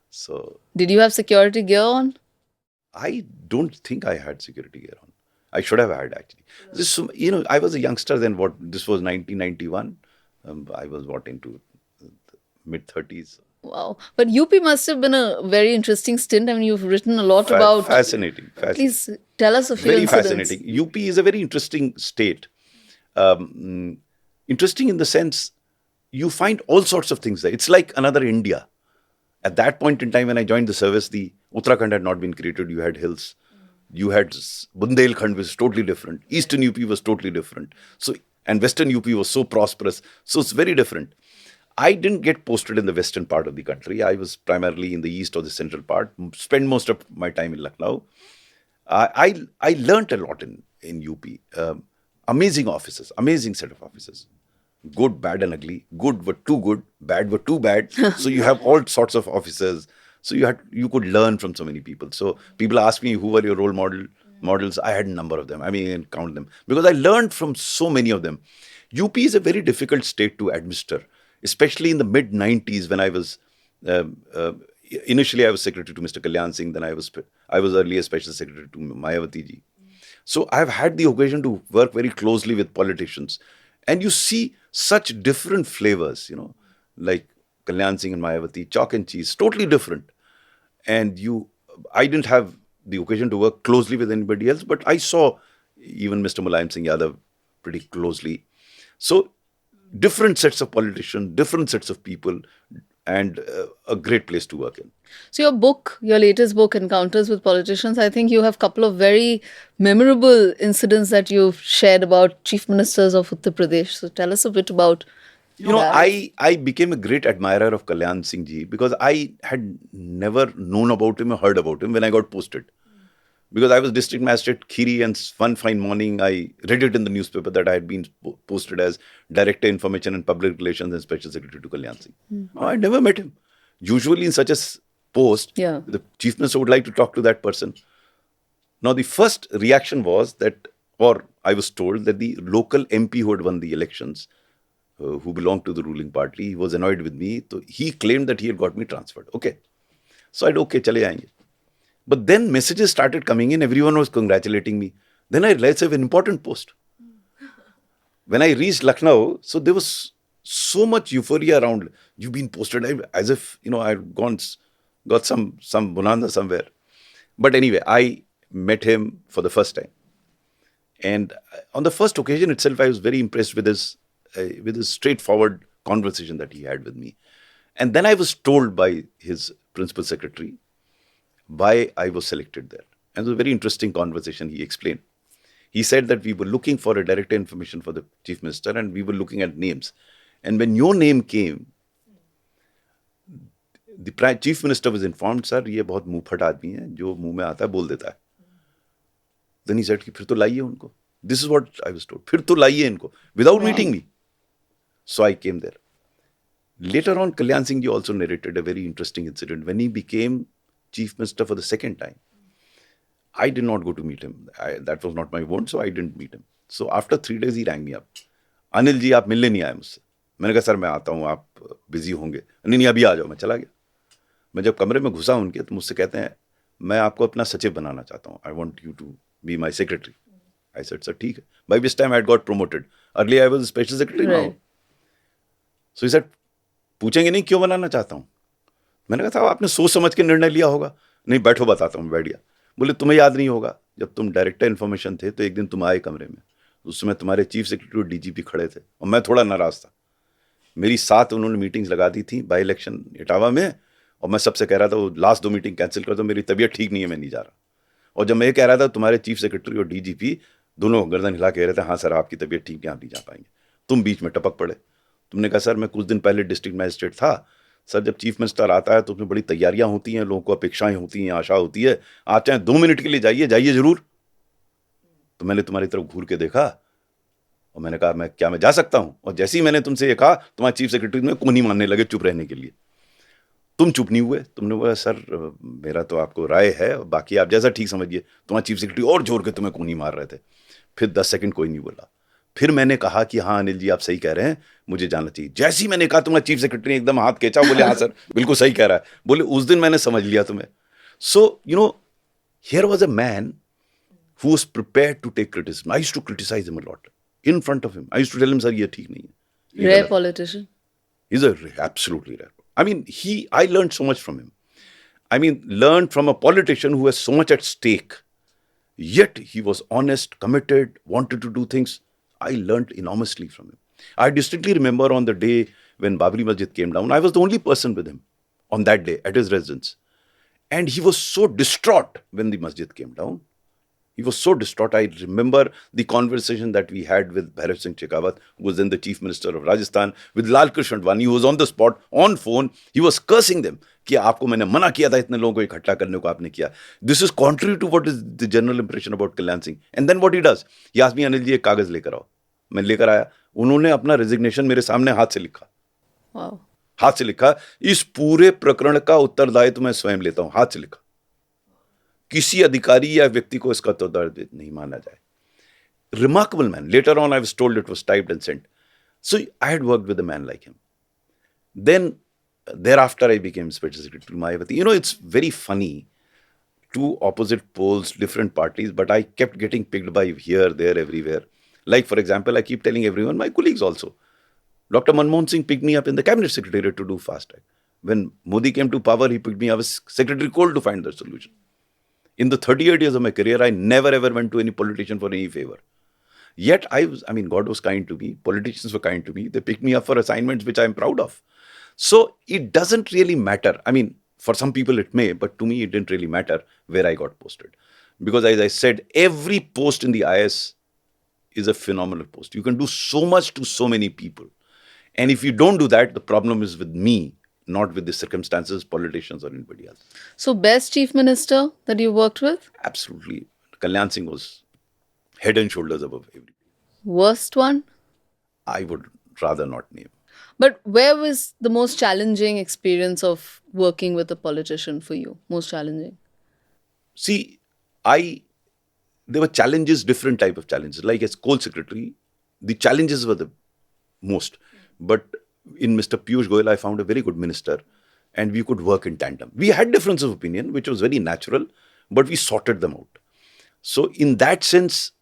So Did you have security gear on? I don't think I had security gear on. I should have had actually. This, I was a youngster then. This was 1991. I was into mid-30s. Wow. But UP must have been a very interesting stint. I mean, you've written a lot about... Fascinating. Please tell us a few Very incidents. fascinating. UP is a very interesting state. Interesting in the sense you find all sorts of things there. It's like another India. At that point in time when I joined the service, the Uttarakhand had not been created. You had hills. You had Bundelkhand, which was totally different. Eastern UP was totally different. So, and Western UP was so prosperous. So it's very different. I didn't get posted in the western part of the country. I was primarily in the east or the central part. Spent most of my time in Lucknow. I learnt a lot in UP. amazing officers, amazing set of officers. Good, bad, and ugly. Good were too good, bad were too bad. So you have all sorts of officers. So you could learn from so many people. So people ask me who were your models. I had a number of them. I mean, I can count them because I learned from so many of them. UP is a very difficult state to administer, especially in the mid 90s when I was initially I was secretary to Mr. Kalyan Singh. Then I was earlier special secretary to Mayawati ji. So I've had the occasion to work very closely with politicians, and you see such different flavors, like Kalyan Singh and Mayawati, chalk and cheese, totally different. And I didn't have the occasion to work closely with anybody else, but I saw even Mr. Mulayam Singh Yadav pretty closely. So different sets of politicians, different sets of people, and a great place to work in. So your latest book, Encounters with Politicians, I think you have a couple of very memorable incidents that you've shared about chief ministers of Uttar Pradesh. So tell us a bit about that. I became a great admirer of Kalyan Singh ji because I had never known about him or heard about him when I got posted. Because I was district magistrate Khiri, and one fine morning I read it in the newspaper that I had been posted as Director Information and Public Relations and Special Secretary to Kalyan Singh. I never met him. Usually in such a post, the Chief Minister would like to talk to that person. Now the first reaction was that, or I was told that the local MP who had won the elections, who belonged to the ruling party, he was annoyed with me. So he claimed that he had got me transferred. Okay. So I said, okay, chale aayenge. But then messages started coming in. Everyone was congratulating me. Then I realized I have an important post. When I reached Lucknow, so there was so much euphoria around. You've been posted, as if I had got some bonanza somewhere. But anyway, I met him for the first time, and on the first occasion itself, I was very impressed with his straightforward conversation that he had with me. And then I was told by his principal secretary why I was selected there. And it was a very interesting conversation. He explained. He said that we were looking for a director information for the chief minister, and we were looking at names. And when your name came, the chief minister was informed, sir, ये बहुत मुंहफट आदमी है, जो मुंह में आता है बोल देता है. Then he said, फिर तो लाइए उनको. This is what I was told. फिर तो लाइए इनको, without meeting me. So I came there. Later on, Kalyan Singh ji also narrated a very interesting incident. When he became Chief Minister for the second time, I did not go to meet him. That was not my want, so I didn't meet him. So after 3 days, he rang me up. Anil ji, आप मिलने नहीं आए मुझसे. मैंने कहा, sir मैं आता हूँ, आप बिजी होंगे. नहीं अभी आ जाओ. मैं चला गया. मैं जब कमरे में घुसा उनके, तो मुझसे कहते हैं, मैं आपको अपना सचिव बनाना चाहता हूँ. I want you to be my secretary. I said, sir, ठीक है. By which time I had got promoted. Earlier I was a special secretary now. So he said, पूछेंगे नहीं क्यों बनाना चाहता हूँ. मैंने कहा, था आपने सोच समझ के निर्णय लिया होगा. नहीं, बैठो बताता हूँ. बैठ गया. बोले, तुम्हें याद नहीं होगा, जब तुम डायरेक्टर इन्फॉर्मेशन थे तो एक दिन तुम आए कमरे में. उस समय तुम्हारे चीफ सेक्रेटरी और डीजीपी खड़े थे और मैं थोड़ा नाराज था. मेरी 7 उन्होंने मीटिंग्स लगा दी थी बाई इलेक्शन इटावा में, और मैं सबसे कह रहा था वो लास्ट 2 मीटिंग कैंसिल कर दो, मेरी तबीयत ठीक नहीं है, मैं नहीं जा रहा. और जब मैं ये कह रहा था, तुम्हारे चीफ सेक्रेटरी और डीजीपी दोनों गर्दन हिला के रहे थे, हाँ सर आपकी तबीयत ठीक नहीं, आप नहीं जा पाएंगे. तुम बीच में टपक पड़े. तुमने कहा, सर मैं कुछ दिन पहले डिस्ट्रिक्ट मैजिस्ट्रेट था. सर जब चीफ मिनिस्टर आता है तो उसमें बड़ी तैयारियां होती हैं, लोगों को अपेक्षाएं होती हैं, आशा होती है. आप चाहे 2 मिनट के लिए जाइए जरूर. तो मैंने तुम्हारी तरफ घूर के देखा और मैंने कहा, मैं जा सकता हूं. और जैसे ही मैंने तुमसे ये कहा, तुम्हारे चीफ सेक्रेटरी में कोनी मारने लगे चुप रहने के लिए. तुम चुप नहीं हुए. तुमने बोला, सर मेरा तो आपको राय है, बाकी आप जैसा ठीक समझिए. तुम्हारा चीफ सेक्रेटरी और जोर के तुम्हें कोनी मार रहे थे. फिर 10 सेकंड कोई नहीं बोला. फिर मैंने कहा कि हाँ अनिल जी आप सही कह रहे हैं, मुझे जाना चाहिए. जैसे ही मैंने कहा, तुम्हारा चीफ सेक्रेटरी ने एकदम हाथ खींचा, बोले हाँ सर बिल्कुल सही कह रहा है. बोले उस दिन मैंने समझ लिया तुम्हें. So here was a man who was prepared to take criticism. I used to criticize him a lot in front of him. I used to tell him, sir, ये ठीक नहीं है. Rare politician. He's absolutely rare. I mean, I learned so much from him. I mean, learned from a politician who has so much at stake. Yet he was honest, committed, wanted to do things. I learned enormously from him. I distinctly remember on the day when Babri Masjid came down, I was the only person with him on that day at his residence. And he was so distraught when the masjid came down. He was so distraught. I remember the conversation that we had with Bhairav Singh Shekhawat, who was then the Chief Minister of Rajasthan, with Lal Krishna Advani, who was on the spot, on phone. He was cursing them. कि आपको मैंने मना किया था इतने लोगों को इकट्ठा करने को, आपने किया. This is contrary to what is the general impression about Kalyan Singh. And then what he does, he asked me, Anil ji एक कागज लेकर आओ. मैं लेकर आया, उन्होंने अपना रेजिग्नेशन मेरे सामने हाथ से लिखा. Wow. हाथ से लिखा. इस पूरे प्रकरण का उत्तरदायित्व मैं स्वयं लेता हूं, हाथ से लिखा. किसी अधिकारी या व्यक्ति को इसका उत्तरदायित्व नहीं माना जाए. Remarkable man. Later on, I was told it was typed and sent. So I had worked with a man like him. Then, thereafter, I became Special Secretary to Mayawati. You know, it's very funny. Two opposite poles, different parties, but I kept getting picked by here, there, everywhere. Like, for example, I keep telling everyone, my colleagues also. Dr. Manmohan Singh picked me up in the Cabinet Secretariat to do fast track. When Modi came to power, he picked me. I was Secretary Coal to find the solution. In the 38 years of my career, I never ever went to any politician for any favor. Yet God was kind to me. Politicians were kind to me. They picked me up for assignments which I'm proud of. So it doesn't really matter. I mean, for some people it may, but to me it didn't really matter where I got posted. Because as I said, every post in the IS is a phenomenal post. You can do so much to so many people. And if you don't do that, the problem is with me, not with the circumstances, politicians or anybody else. So, best chief minister that you worked with? Absolutely. Kalyan Singh was head and shoulders above everybody. Worst one? I would rather not name. But where was the most challenging experience of working with a politician for you? Most challenging? See, there were challenges, different type of challenges. Like as coal secretary, the challenges were the most. But in Mr. Piyush Goyal, I found a very good minister and we could work in tandem. We had difference of opinion, which was very natural, but we sorted them out. So in that sense,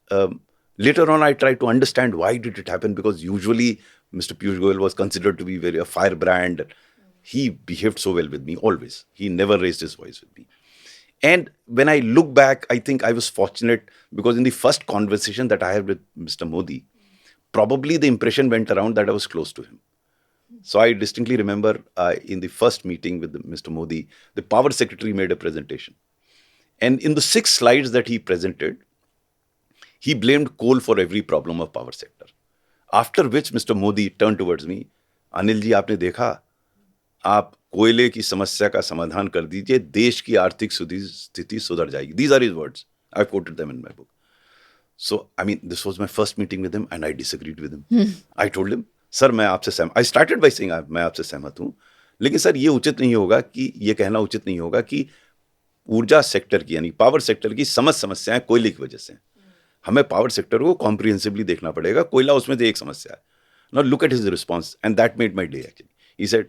later on, I tried to understand why did it happen, because usually Mr. Piyush Goyal was considered to be a firebrand. He behaved so well with me, always. He never raised his voice with me. And when I look back, I think I was fortunate because in the first conversation that I had with Mr. Modi, probably the impression went around that I was close to him. So I distinctly remember in the first meeting with Mr. Modi, the power secretary made a presentation. And in the 6 slides that he presented, he blamed coal for every problem of power sector. After which Mr. Modi turned towards me, Anil ji आपने देखा, आप कोयले की समस्या का समाधान कर दीजिए, देश की आर्थिक स्थिति सुधर जाएगी. These are his words. I quoted them in my book. So, this was my first meeting with him and I disagreed with him. I told him, sir, मैं आपसे सहमत. I started by saying मैं आपसे सहमत हूँ, लेकिन sir ये उचित नहीं होगा कि ये कहना उचित नहीं होगा कि ऊर्जा सेक्टर की यानी पावर सेक्टर की समस्याएं कोयले की वजह से हैं. हमें पावर सेक्टर को कॉम्प्रिहेंसिवली देखना पड़ेगा. कोयला उसमें से एक समस्या है. Now look at his response and that made my day actually. He said,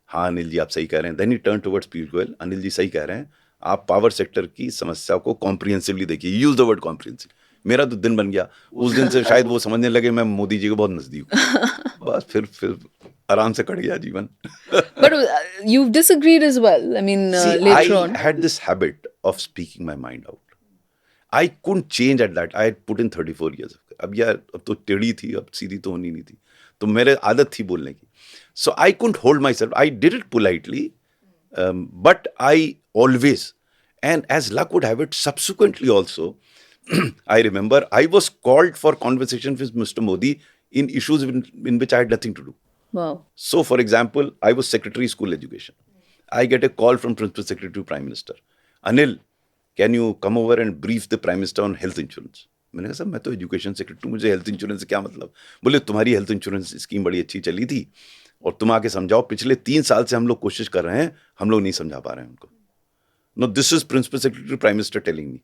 हाँ अनिल जी आप सही कह रहे हैं. Then he turned towards Piyush Goyal. Anil ji सही कह रहे हैं, आप पावर सेक्टर की समस्या को कॉम्प्रिहेंसिवली देखिए. Use the word comprehensive. मेरा तो दिन बन गया. उस दिन से शायद वो समझने लगे मैं मोदी जी को बहुत नजदीक हूँ. बस फिर आराम से कट गया जीवन. But you've disagreed as well. See, later on. I had this habit of speaking my mind out. I couldn't change at that. I had put in 34 years. अब तो टेढ़ी थी, अब सीधी तो होनी नहीं थी. तो मेरे आदत थी बोलने की. So I couldn't hold myself. I did it politely, but I always, and as luck would have it, subsequently also, I remember I was called for conversation with Mr. Modi in issues in which I had nothing to do. Wow. So, for example, I was Secretary School Education. I get a call from Principal Secretary to Prime Minister. Anil, can you come over and brief the Prime Minister on health insurance? मैंने कहा sir मैं तो education secretary, मुझे health insurance से क्या मतलब. बोले तुम्हारी हेल्थ इंश्योरेंस स्कीम बड़ी अच्छी चली थी और तुम आके समझाओ. पिछले 3 साल से हम लोग कोशिश कर रहे हैं, हम लोग नहीं समझा पा रहे हैं उनको. No, this is principal secretary prime minister telling me.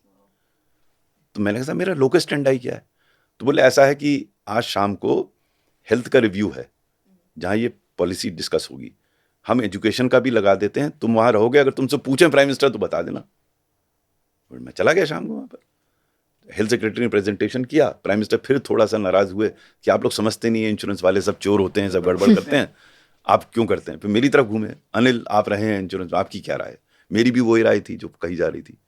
तो मैंने कहा मेरा लोकल स्टैंड आई क्या है. तो बोले ऐसा है कि आज शाम को हेल्थ का रिव्यू है जहाँ ये पॉलिसी डिस्कस होगी, हम एजुकेशन का भी लगा देते हैं, तुम वहाँ रहोगे, अगर तुमसे पूछें प्राइम मिनिस्टर तो बता देना. मैं चला गया शाम को वहाँ पर. हेल्थ सेक्रेटरी ने प्रेजेंटेशन किया. प्राइम मिनिस्टर फिर थोड़ा सा नाराज हुए कि आप लोग समझते नहीं है, इंश्योरेंस वाले सब चोर होते हैं, सब गड़बड़ करते हैं, आप क्यों करते हैं. फिर मेरी तरफ घूमे, अनिल आप रहे हैं इंश्योरेंस, आपकी क्या राय है. मेरी भी वही राय थी जो कही जा रही थी.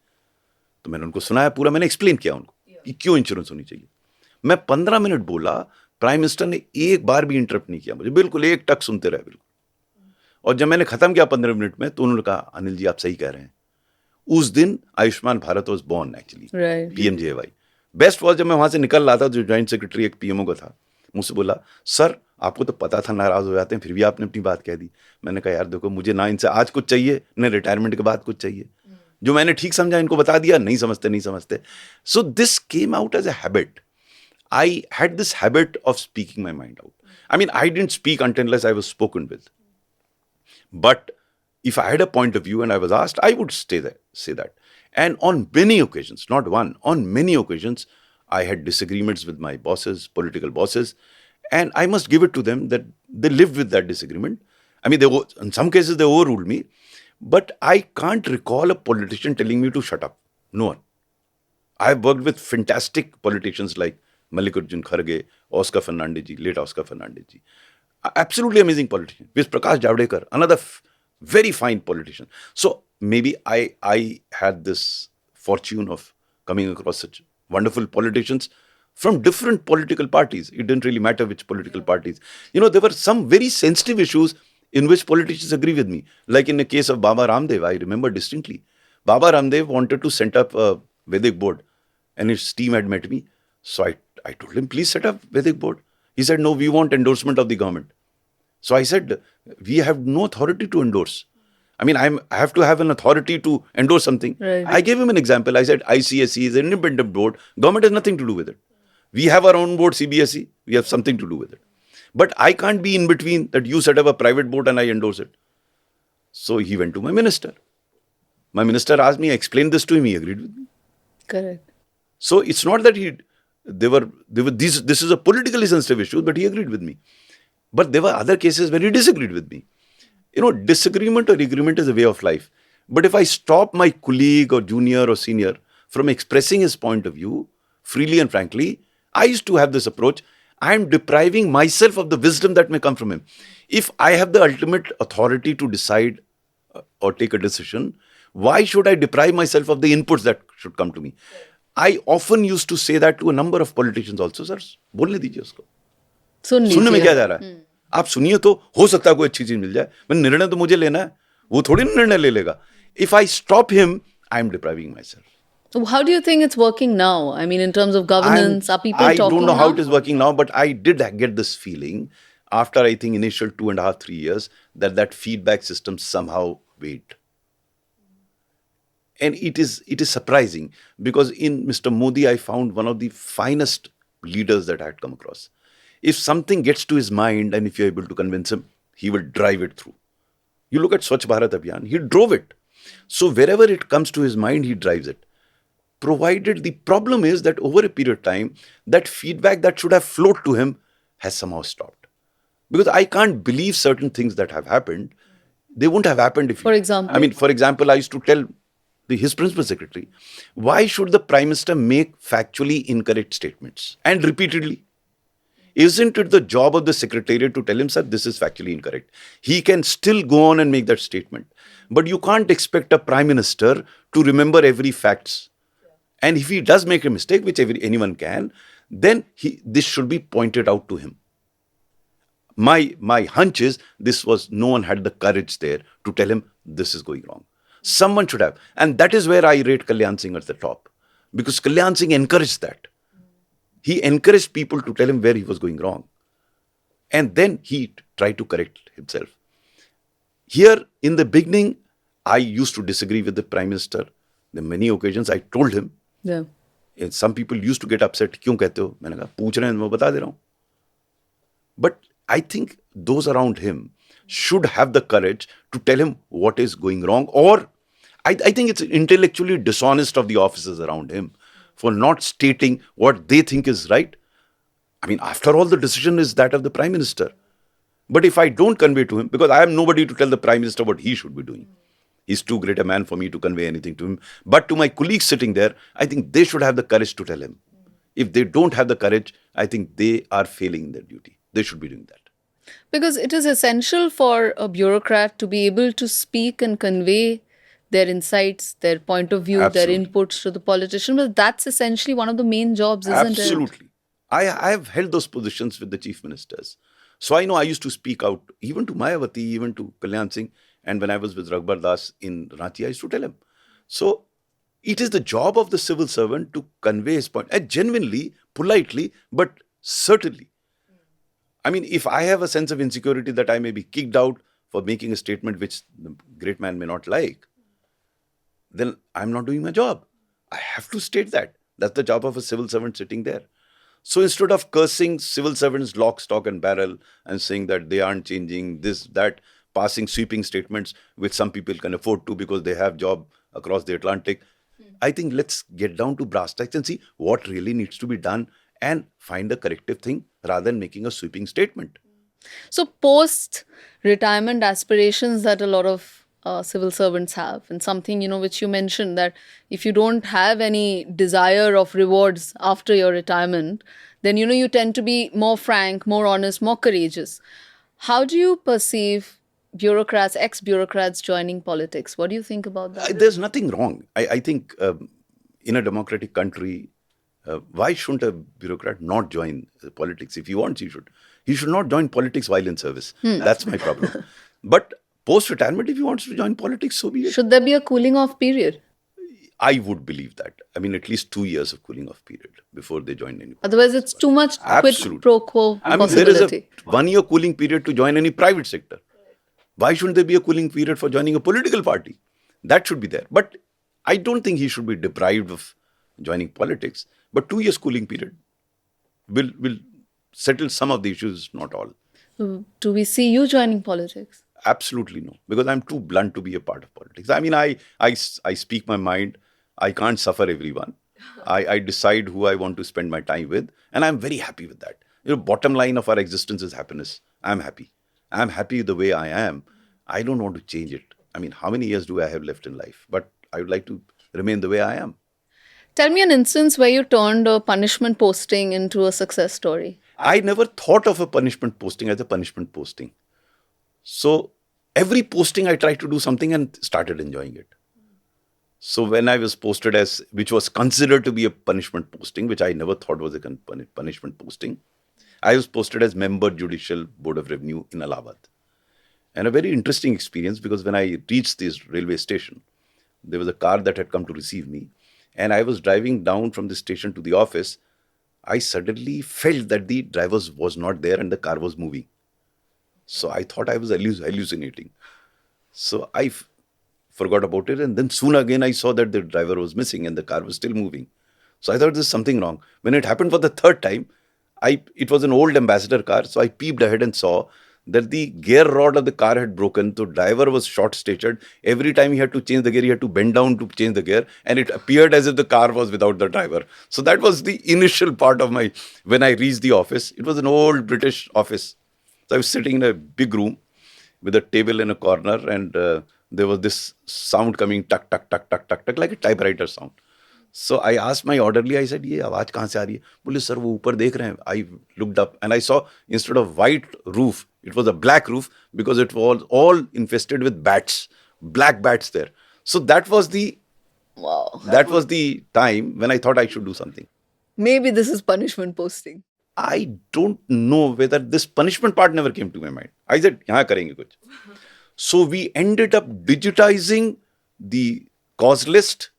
तो मैंने उनको सुनाया पूरा, मैंने एक्सप्लेन किया उनको कि क्यों इंश्योरेंस होनी चाहिए. मैं 15 मिनट बोला, प्राइम मिनिस्टर ने एक बार भी इंटरप्ट नहीं किया मुझे, बिल्कुल एक टक सुनते रहे बिल्कुल. और जब मैंने खत्म किया 15 मिनट में, तो उन्होंने कहा अनिल जी आप सही कह रहे हैं. उस दिन Ayushman Bharat was born actually, PMJAY. Best was जब मैं वहां से निकल रहा था, जो ज्वाइंट सेक्रेटरी एक PMO का था, मुझसे बोला सर आपको तो पता था नाराज हो जाते हैं, फिर भी आपने अपनी बात कह दी। मैंने कहा यार देखो, मुझे ना इनसे आज कुछ चाहिए, न रिटायरमेंट के बाद कुछ चाहिए। जो मैंने ठीक समझा इनको बता दिया, नहीं समझते नहीं समझते। So this came out as a habit. I had this habit of speaking my mind out. I mean, I didn't speak unless I was spoken with. But if I had a point of view and I was asked, I would stay there, say that. And on many occasions, not one, on many occasions, I had disagreements with my bosses, political bosses, and I must give it to them that they lived with that disagreement. I mean, in some cases, they overruled me, but I can't recall a politician telling me to shut up. No one. I've worked with fantastic politicians like Mallikarjun Kharge, Oscar Fernandez ji, late Oscar Fernandez ji. Absolutely amazing politician. With Prakash Javadekar, another very fine politician. So maybe I had this fortune of coming across such wonderful politicians from different political parties. It didn't really matter which political parties. You know, there were some very sensitive issues in which politicians agree with me. Like in the case of Baba Ramdev, I remember distinctly. Baba Ramdev wanted to set up a Vedic board, and his team had met me. So I told him, please set up Vedic board. He said, no, we want endorsement of the government. So I said, we have no authority to endorse. I mean, I have to have an authority to endorse something. Right. I gave him an example. I said, ICSE is an independent board. Government has nothing to do with it. We have our own board, CBSE. We have something to do with it. But I can't be in between that you set up a private board and I endorse it. So he went to my minister. My minister asked me, I explained this to him. He agreed with me. Correct. So it's not that this is a politically sensitive issue, but he agreed with me. But there were other cases where he disagreed with me. You know, disagreement or agreement is a way of life. But if I stop my colleague or junior or senior from expressing his point of view freely and frankly, I used to have this approach. I am depriving myself of the wisdom that may come from him. If I have the ultimate authority to decide or take a decision, why should I deprive myself of the inputs that should come to me? I often used to say that to a number of politicians also, sir, बोलने दीजिए उसको. सुनने में क्या जा रहा है? आप सुनिए तो हो सकता है कोई अच्छी चीज मिल जाए. मैं निर्णय तो मुझे लेना है. वो थोड़ी ना निर्णय ले लेगा. If I stop him, I am depriving myself. So how do you think it's working now? I mean, in terms of governance, are people I talking don't know how now? it is working now, but I did get this feeling after I think initial 2.5, 3 years that feedback system somehow weighed. And it is surprising because in Mr. Modi, I found one of the finest leaders that I had come across. If something gets to his mind and if you're able to convince him, he will drive it through. You look at Swachh Bharat Abhiyan, he drove it. So wherever it comes to his mind, he drives it. Provided the problem is that over a period of time, that feedback that should have flowed to him has somehow stopped. Because I can't believe certain things that have happened. They wouldn't have happened if... For example? I mean, for example, I used to tell his principal secretary, why should the Prime Minister make factually incorrect statements? And repeatedly. Isn't it the job of the secretariat to tell him, sir, this is factually incorrect? He can still go on and make that statement. But you can't expect a Prime Minister to remember every facts. And if he does make a mistake, which anyone can, then this should be pointed out to him. My hunch is no one had the courage there to tell him this is going wrong. Someone should have. And that is where I rate Kalyan Singh at the top. Because Kalyan Singh encouraged that. He encouraged people to tell him where he was going wrong. And then he tried to correct himself. Here, in the beginning, I used to disagree with the Prime Minister. On many occasions, I told him. Yeah. And some people used to get upset. क्यों कहते हो? मैंने कहा, पूछ रहे हैं, मैं बता दे रहा हूँ. But I think those around him should have the courage to tell him what is going wrong. Or I think it's intellectually dishonest of the officers around him for not stating what they think is right. I mean, after all, the decision is that of the Prime Minister. But if I don't convey to him, because I am nobody to tell the Prime Minister what he should be doing. He's too great a man for me to convey anything to him. But to my colleagues sitting there, I think they should have the courage to tell him. If they don't have the courage, I think they are failing in their duty. They should be doing that. Because it is essential for a bureaucrat to be able to speak and convey their insights, their point of view, Absolutely. their inputs to the politician. But that's essentially one of the main jobs, isn't it? Absolutely. I have held those positions with the chief ministers. So I know I used to speak out, even to Mayawati, even to Kalyan Singh. And when I was with Raghubar Das in Ranchi, I used to tell him. So it is the job of the civil servant to convey his point, and genuinely, politely, but certainly. I mean, if I have a sense of insecurity that I may be kicked out for making a statement which the great man may not like, then I'm not doing my job. I have to state that. That's the job of a civil servant sitting there. So instead of cursing civil servants lock, stock, and barrel and saying that they aren't changing this, that, passing sweeping statements which some people can afford to because they have job across the Atlantic, I think let's get down to brass tacks and see what really needs to be done and find a corrective thing rather than making a sweeping statement. So, post retirement aspirations that a lot of civil servants have, and something, which you mentioned, that if you don't have any desire of rewards after your retirement, then, you tend to be more frank, more honest, more courageous. How do you perceive bureaucrats, ex bureaucrats joining politics? What do you think about that? There's nothing wrong. I think in a democratic country, why shouldn't a bureaucrat not join politics? If he wants, he should. He should not join politics while in service. That's my problem. But post-retirement, if he wants to join politics, so be it. Should there be a cooling off period? I would believe that. I mean, at least 2 years of cooling off period before they join any. Otherwise, it's too much Absolutely. quid pro quo I mean, there is possibility. a 1 year cooling period to join any private sector. Why shouldn't there be a cooling period for joining a political party? That should be there. But I don't think he should be deprived of joining politics. But 2 years cooling period will settle some of the issues, not all. Do we see you joining politics? Absolutely no, because I'm too blunt to be a part of politics. I mean, I speak my mind. I can't suffer everyone. I decide who I want to spend my time with, and I'm very happy with that. Bottom line of our existence is happiness. I'm happy. I'm happy the way I am. I don't want to change it. I mean, how many years do I have left in life? But I would like to remain the way I am. Tell me an instance where you turned a punishment posting into a success story. I never thought of a punishment posting as a punishment posting. So every posting I tried to do something and started enjoying it. So when I was posted as, which was considered to be a punishment posting, which I never thought was a punishment posting, I was posted as member Judicial Board of Revenue in Allahabad. And a very interesting experience, because when I reached this railway station, there was a car that had come to receive me. And I was driving down from the station to the office. I suddenly felt that the driver was not there and the car was moving. So I thought I was hallucinating. So I forgot about it. And then soon again, I saw that the driver was missing and the car was still moving. So I thought there's something wrong. When it happened for the third time, it was an old Ambassador car. So I peeped ahead and saw that the gear rod of the car had broken. So driver was short-statured. Every time he had to change the gear, he had to bend down to change the gear. And it appeared as if the car was without the driver. So that was the initial part of when I reached the office. It was an old British office. So I was sitting in a big room with a table in a corner, and there was this sound coming, tuck, tuck, tuck, tuck, tuck, tuck, like a typewriter sound. So I asked my orderly, I said, ये आवाज कहाँ से आ रही है? बोले sir वो ऊपर देख रहे हैं. I looked up and I saw, instead of white roof, it was a black roof, because it was all infested with bats, black bats there. So that was the time when I thought I should do something. Maybe this is punishment posting. I don't know whether this punishment part never came to my mind. I said, यहाँ करेंगे कुछ. So we ended up digitizing the cause list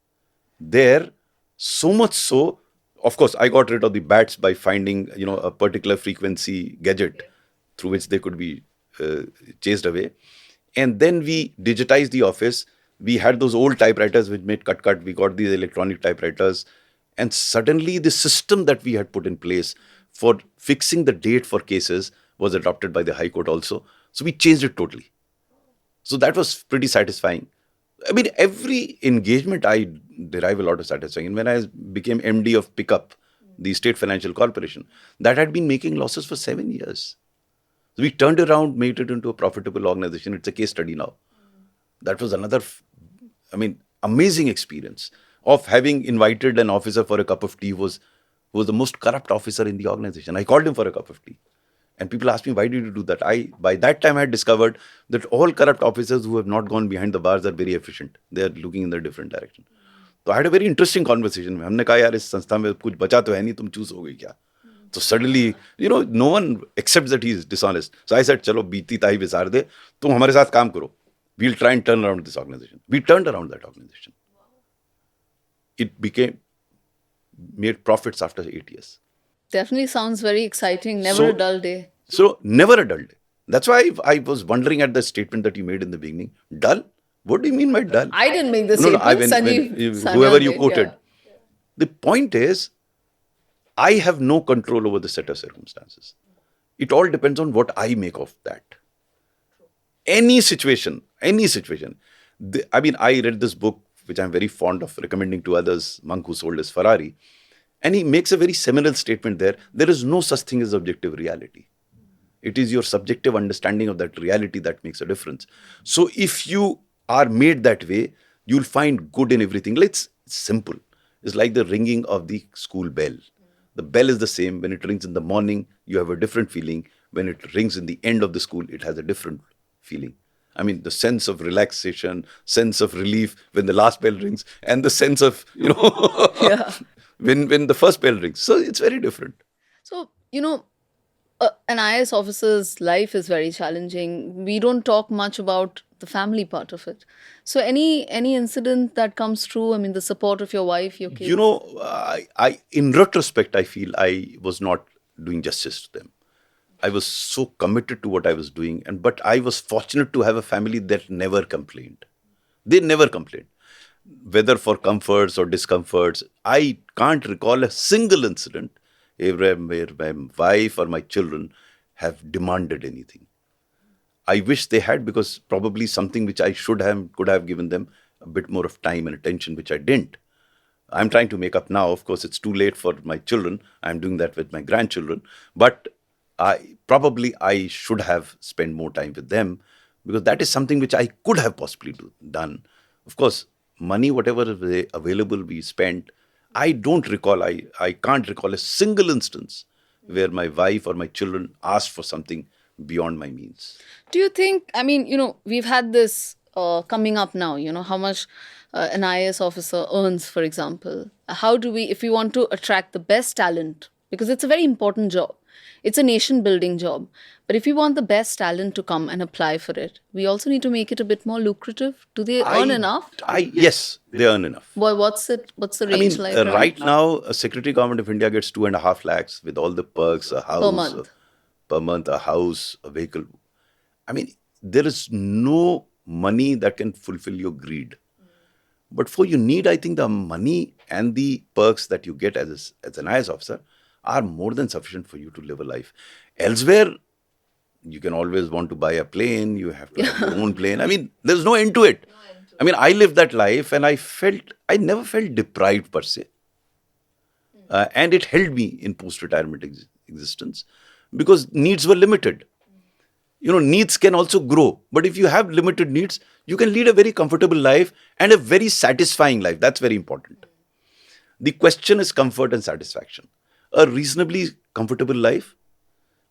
there, so much so, of course, I got rid of the bats by finding, a particular frequency gadget through which they could be chased away. And then we digitized the office. We had those old typewriters which made cut. We got these electronic typewriters. And suddenly the system that we had put in place for fixing the date for cases was adopted by the High Court also. So we changed it totally. So that was pretty satisfying. I mean, every engagement I derive a lot of satisfaction. And when I became MD of Pickup, the State Financial Corporation, that had been making losses for 7 years. So we turned around, made it into a profitable organization. It's a case study now. That was another, amazing experience of having invited an officer for a cup of tea who was the most corrupt officer in the organization. I called him for a cup of tea. And people asked me, why did you do that? By that time, I had discovered that all corrupt officers who have not gone behind the bars are very efficient. They are looking in the different direction. So I had a very interesting conversation. हमने कहा यार इस संस्था में कुछ बचा तो है नहीं, तुम चूस हो गई क्या? So suddenly, no one accepts that he is dishonest. So I said, चलो बीती ताई विसार दे, तुम हमारे साथ काम करो. We'll try and turn around this organization. We turned around that organization. It made profits after 8 years. Definitely sounds very exciting. Never a dull day. So never a dull day. That's why I was wondering at the statement that you made in the beginning. Dull? What do you mean by dull? I didn't make the No, no. statement. When Sanjeev whoever Sanyal you did. Yeah. quoted, the point is, I have no control over the set of circumstances. It all depends on what I make of that. Any situation, any situation. I mean, I read this book, which I'm very fond of recommending to others, Monk Who Sold His Ferrari, and he makes a very seminal statement there. There is no such thing as objective reality. It is your subjective understanding of that reality that makes a difference. So if you are made that way, you'll find good in everything. It's simple. It's like the ringing of the school bell. The bell is the same. When it rings in the morning, you have a different feeling. When it rings in the end of the school, it has a different feeling. I mean, the sense of relaxation, sense of relief when the last bell rings, and the sense of, Yeah. when the first bell rings. So it's very different. So, an IAS officer's life is very challenging. We don't talk much about the family part of it. So, any incident that comes through, I mean, the support of your wife, your kids. I in retrospect, I feel I was not doing justice to them. I was so committed to what I was doing, but I was fortunate to have a family that never complained. They never complained, whether for comforts or discomforts. I can't recall a single incident where my wife or my children have demanded anything. I wish they had, because probably something which I could have given them a bit more of time and attention, which I didn't. I'm trying to make up now. Of course, it's too late for my children. I'm doing that with my grandchildren. But I should have spent more time with them, because that is something which I could have possibly done. Of course, money, whatever is available, we spent. I don't recall, I can't recall a single instance where my wife or my children asked for something beyond my means. Do you think, I mean, we've had this coming up now, how much an IAS officer earns, for example. How do we, if we want to attract the best talent, because it's a very important job, it's a nation building job. But if we want the best talent to come and apply for it, we also need to make it a bit more lucrative. Do they earn enough? Yes, they earn enough. Boy, what's the I range mean, like right now, a Secretary Government of India gets 2.5 lakhs with all the perks, a house, month? per month, a house, a vehicle. I mean, there is no money that can fulfill your greed. But for your need, I think the money and the perks that you get as an IAS officer are more than sufficient for you to live a life. Elsewhere, you can always want to buy a plane, you have to have your own plane. I mean, there's no end to it. I mean, I lived that life and I never felt deprived per se. And it held me in post-retirement existence, because needs were limited. Needs can also grow. But if you have limited needs, you can lead a very comfortable life and a very satisfying life. That's very important. The question is comfort and satisfaction. A reasonably comfortable life,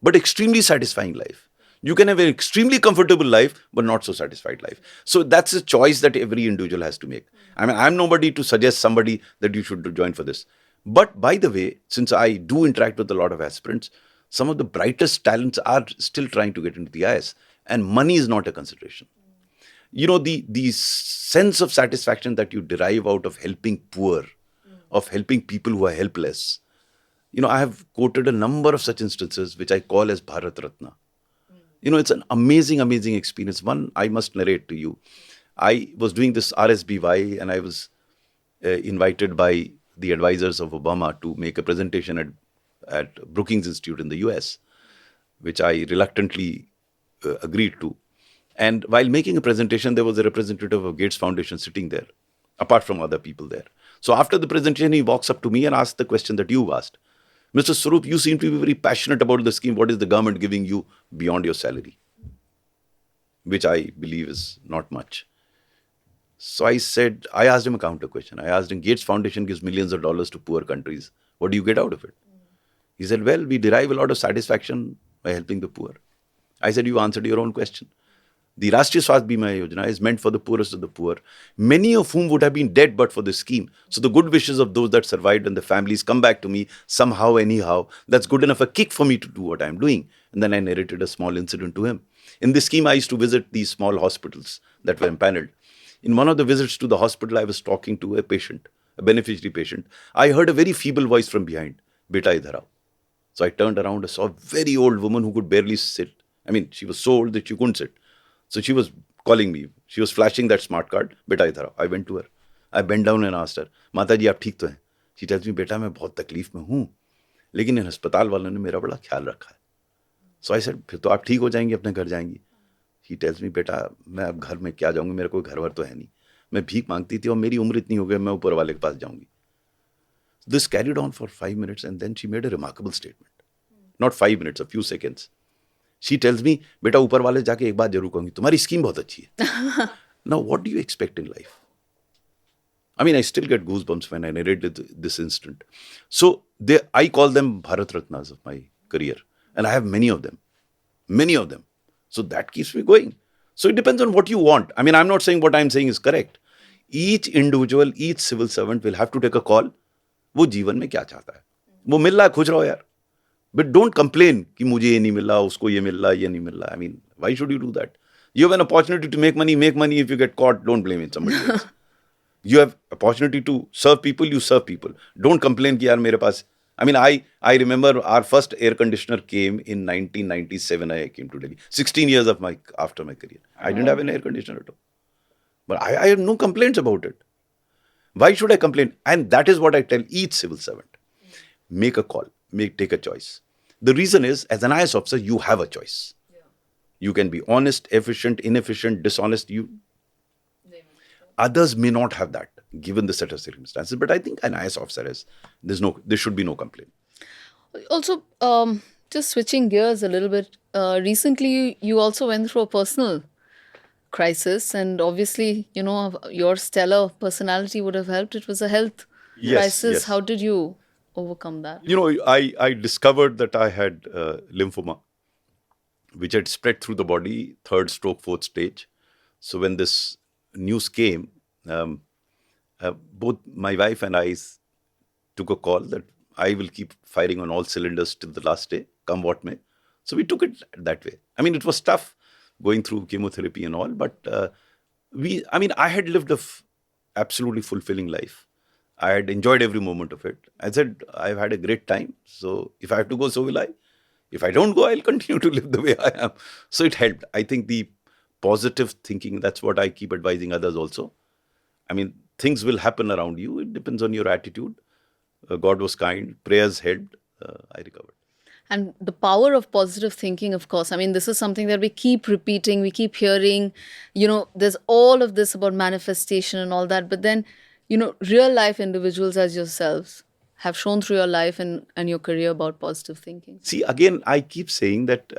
but extremely satisfying life. You can have an extremely comfortable life, but not so satisfied life. So that's a choice that every individual has to make. I mean, I'm nobody to suggest somebody that you should join for this. But by the way, since I do interact with a lot of aspirants, some of the brightest talents are still trying to get into the IAS, and money is not a consideration. The sense of satisfaction that you derive out of helping poor, of helping people who are helpless. I have quoted a number of such instances, which I call as Bharat Ratna. It's an amazing, amazing experience. One I must narrate to you. I was doing this RSBY, and I was invited by the advisors of Obama to make a presentation at Brookings Institute in the US, which I reluctantly agreed to. And while making a presentation, there was a representative of Gates Foundation sitting there, apart from other people there. So after the presentation, he walks up to me and asks the question that you asked. Mr. Swarup, you seem to be very passionate about the scheme. What is the government giving you beyond your salary? Which I believe is not much. So I asked him a counter question. I asked him, Gates Foundation gives millions of dollars to poor countries. What do you get out of it? He said, well, we derive a lot of satisfaction by helping the poor. I said, you answered your own question. The Rashtriya Swasthya Bima Yojana is meant for the poorest of the poor, many of whom would have been dead but for this scheme. So the good wishes of those that survived and the families come back to me somehow, anyhow. That's good enough a kick for me to do what I'm doing. And then I narrated a small incident to him. In this scheme, I used to visit these small hospitals that were empaneled. In one of the visits to the hospital, I was talking to a patient, a beneficiary patient. I heard a very feeble voice from behind, Beta idhar aao. So I turned around, I saw a very old woman who could barely sit. I mean, she was so old that she couldn't sit. So she was calling me. She was flashing that smart card. Beta idhar aao. I went to her. I bent down and asked her, माता जी आप ठीक तो हैं? She tells me, बेटा मैं बहुत तकलीफ में हूँ, लेकिन इन अस्पताल वालों ने मेरा बड़ा ख्याल रखा है. So I said, फिर तो आप ठीक हो जाएंगी, अपने घर जाएंगी. He tells me, बेटा मैं अब घर में क्या जाऊँगी, मेरा कोई घर वर तो है नहीं. मैं भीख मांगती थी और मेरी उम्र इतनी हो गई, मैं ऊपर वाले के पास जाऊँगी. This carried on for 5 minutes and then she made a remarkable statement. Not 5 minutes, a few seconds. She tells me, बेटा ऊपर वाले जाके एक बात जरूर कहूँगी, तुम्हारी स्कीम बहुत अच्छी है. Now, what do you expect in life? I mean, I still get goosebumps when I narrate this instant. So, I call them Bharat Ratnas of my career. And I have many of them. Many of them. So, that keeps me going. So, it depends on what you want. I mean, I'm not saying what I'm saying is correct. Each individual, each civil servant will have to take a call. वो जीवन में क्या चाहता है, वो मिल रहा है, खुश रहो यार. But don't complain कि मुझे ये नहीं मिला, उसको ये मिल रहा, ये नहीं मिल रहा. I mean, why should you do that? You have an opportunity to make money. Make money. If you get caught, don't blame it somebody else. You have opportunity to serve people. You serve people. Don't complain कि यार मेरे पास. I mean, I remember our first air conditioner came in 1997. I came to Delhi. 16 years after my career. I didn't have an air conditioner at all. But I had no complaints about it. Why should I complain? And that is what I tell each civil servant. Make a call. Take a choice. The reason is, as an IS officer, you have a choice. Yeah. You can be honest, efficient, inefficient, dishonest. Others may not have that, given the set of circumstances. But I think an IS officer is. There should be no complaint. Also, just switching gears a little bit. Recently, you also went through a personal crisis, and obviously, your stellar personality would have helped. It was a health crisis. Yes. How did you overcome that? I discovered that I had lymphoma, which had spread through the body, 3rd stroke, 4th stage. So when this news came, both my wife and I took a call that I will keep firing on all cylinders till the last day, come what may. So we took it that way. I mean, it was tough going through chemotherapy and all, but I had lived absolutely fulfilling life. I had enjoyed every moment of it. I said, I've had a great time. So if I have to go, so will I. If I don't go, I'll continue to live the way I am. So it helped. I think the positive thinking, that's what I keep advising others also. I mean, things will happen around you. It depends on your attitude. God was kind. Prayers helped. I recovered. And the power of positive thinking, of course. I mean, this is something that we keep repeating, we keep hearing. There's all of this about manifestation and all that. But then, real life individuals as yourselves have shown through your life and your career about positive thinking. See, again, I keep saying that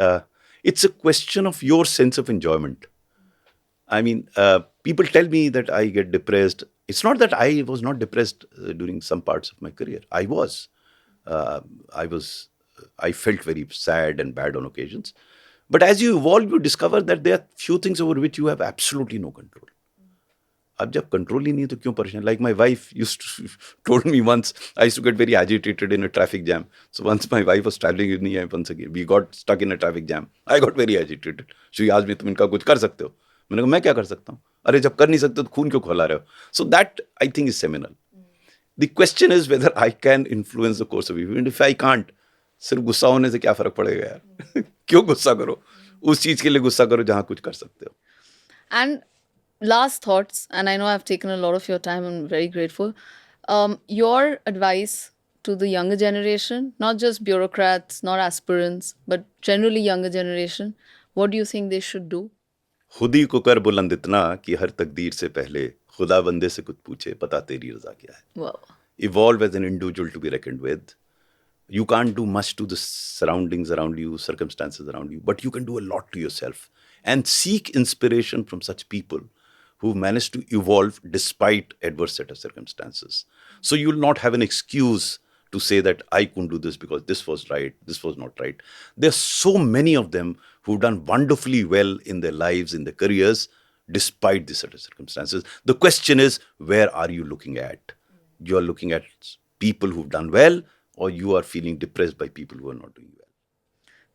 it's a question of your sense of enjoyment. I mean, people tell me that I get depressed. It's not that I was not depressed during some parts of my career. I was. I felt very sad and bad on occasions. But as you evolve, you discover that there are few things over which you have absolutely no control. अब जब control ही नहीं है तो क्यों परेशान? Like my wife told me once, I used to get very agitated in a traffic jam. So once my wife was traveling with me, once again, we got stuck in a traffic jam. I got very agitated. She asked me, तुम इनका कुछ कर सकते हो? मैंने कहा, मैं क्या कर सकता हूँ? अरे जब कर नहीं सकते तो खून क्यों खौला रहे हो? So that, I think, is seminal. The question is whether I can influence the course of events. And if I can't, सिर्फ गुस्सा होने से क्या फर्क पड़ेगा यार? क्यों गुस्सा करो? उस चीज के लिए गुस्सा करो जहां कुछ कर सकते हो. And last thoughts, and I know I've taken a lot of your time, I'm very grateful. Your advice to the younger generation, not just bureaucrats, not aspirants, but generally younger generation, what do you think they should do? खुद ही को कर बुलंद इतना कि हर तकदीर से पहले खुदा बंदे से कुछ पूछे पता तेरी रजा क्या है. Wow. Evolve as an individual to be reckoned with. You can't do much to the surroundings around you, circumstances around you, but you can do a lot to yourself. And seek inspiration from such people who managed to evolve despite adverse set of circumstances. So you'll not have an excuse to say that I couldn't do this because this was right, this was not right. There's so many of them who've done wonderfully well in their lives, in their careers, despite this set of circumstances. The question is, where are you looking at? You're looking at people who've done well, or you are feeling depressed by people who are not doing well.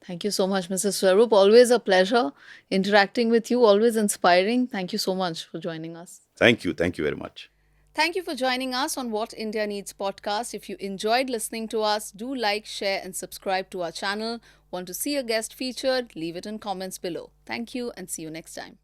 Thank you so much, Mr. Swaroop. Always a pleasure interacting with you, always inspiring. Thank you so much for joining us. Thank you very much. Thank you for joining us on What India Needs podcast. If you enjoyed listening to us, do like, share, and subscribe to our channel. Want to see a guest featured? Leave it in comments below. Thank you and see you next time.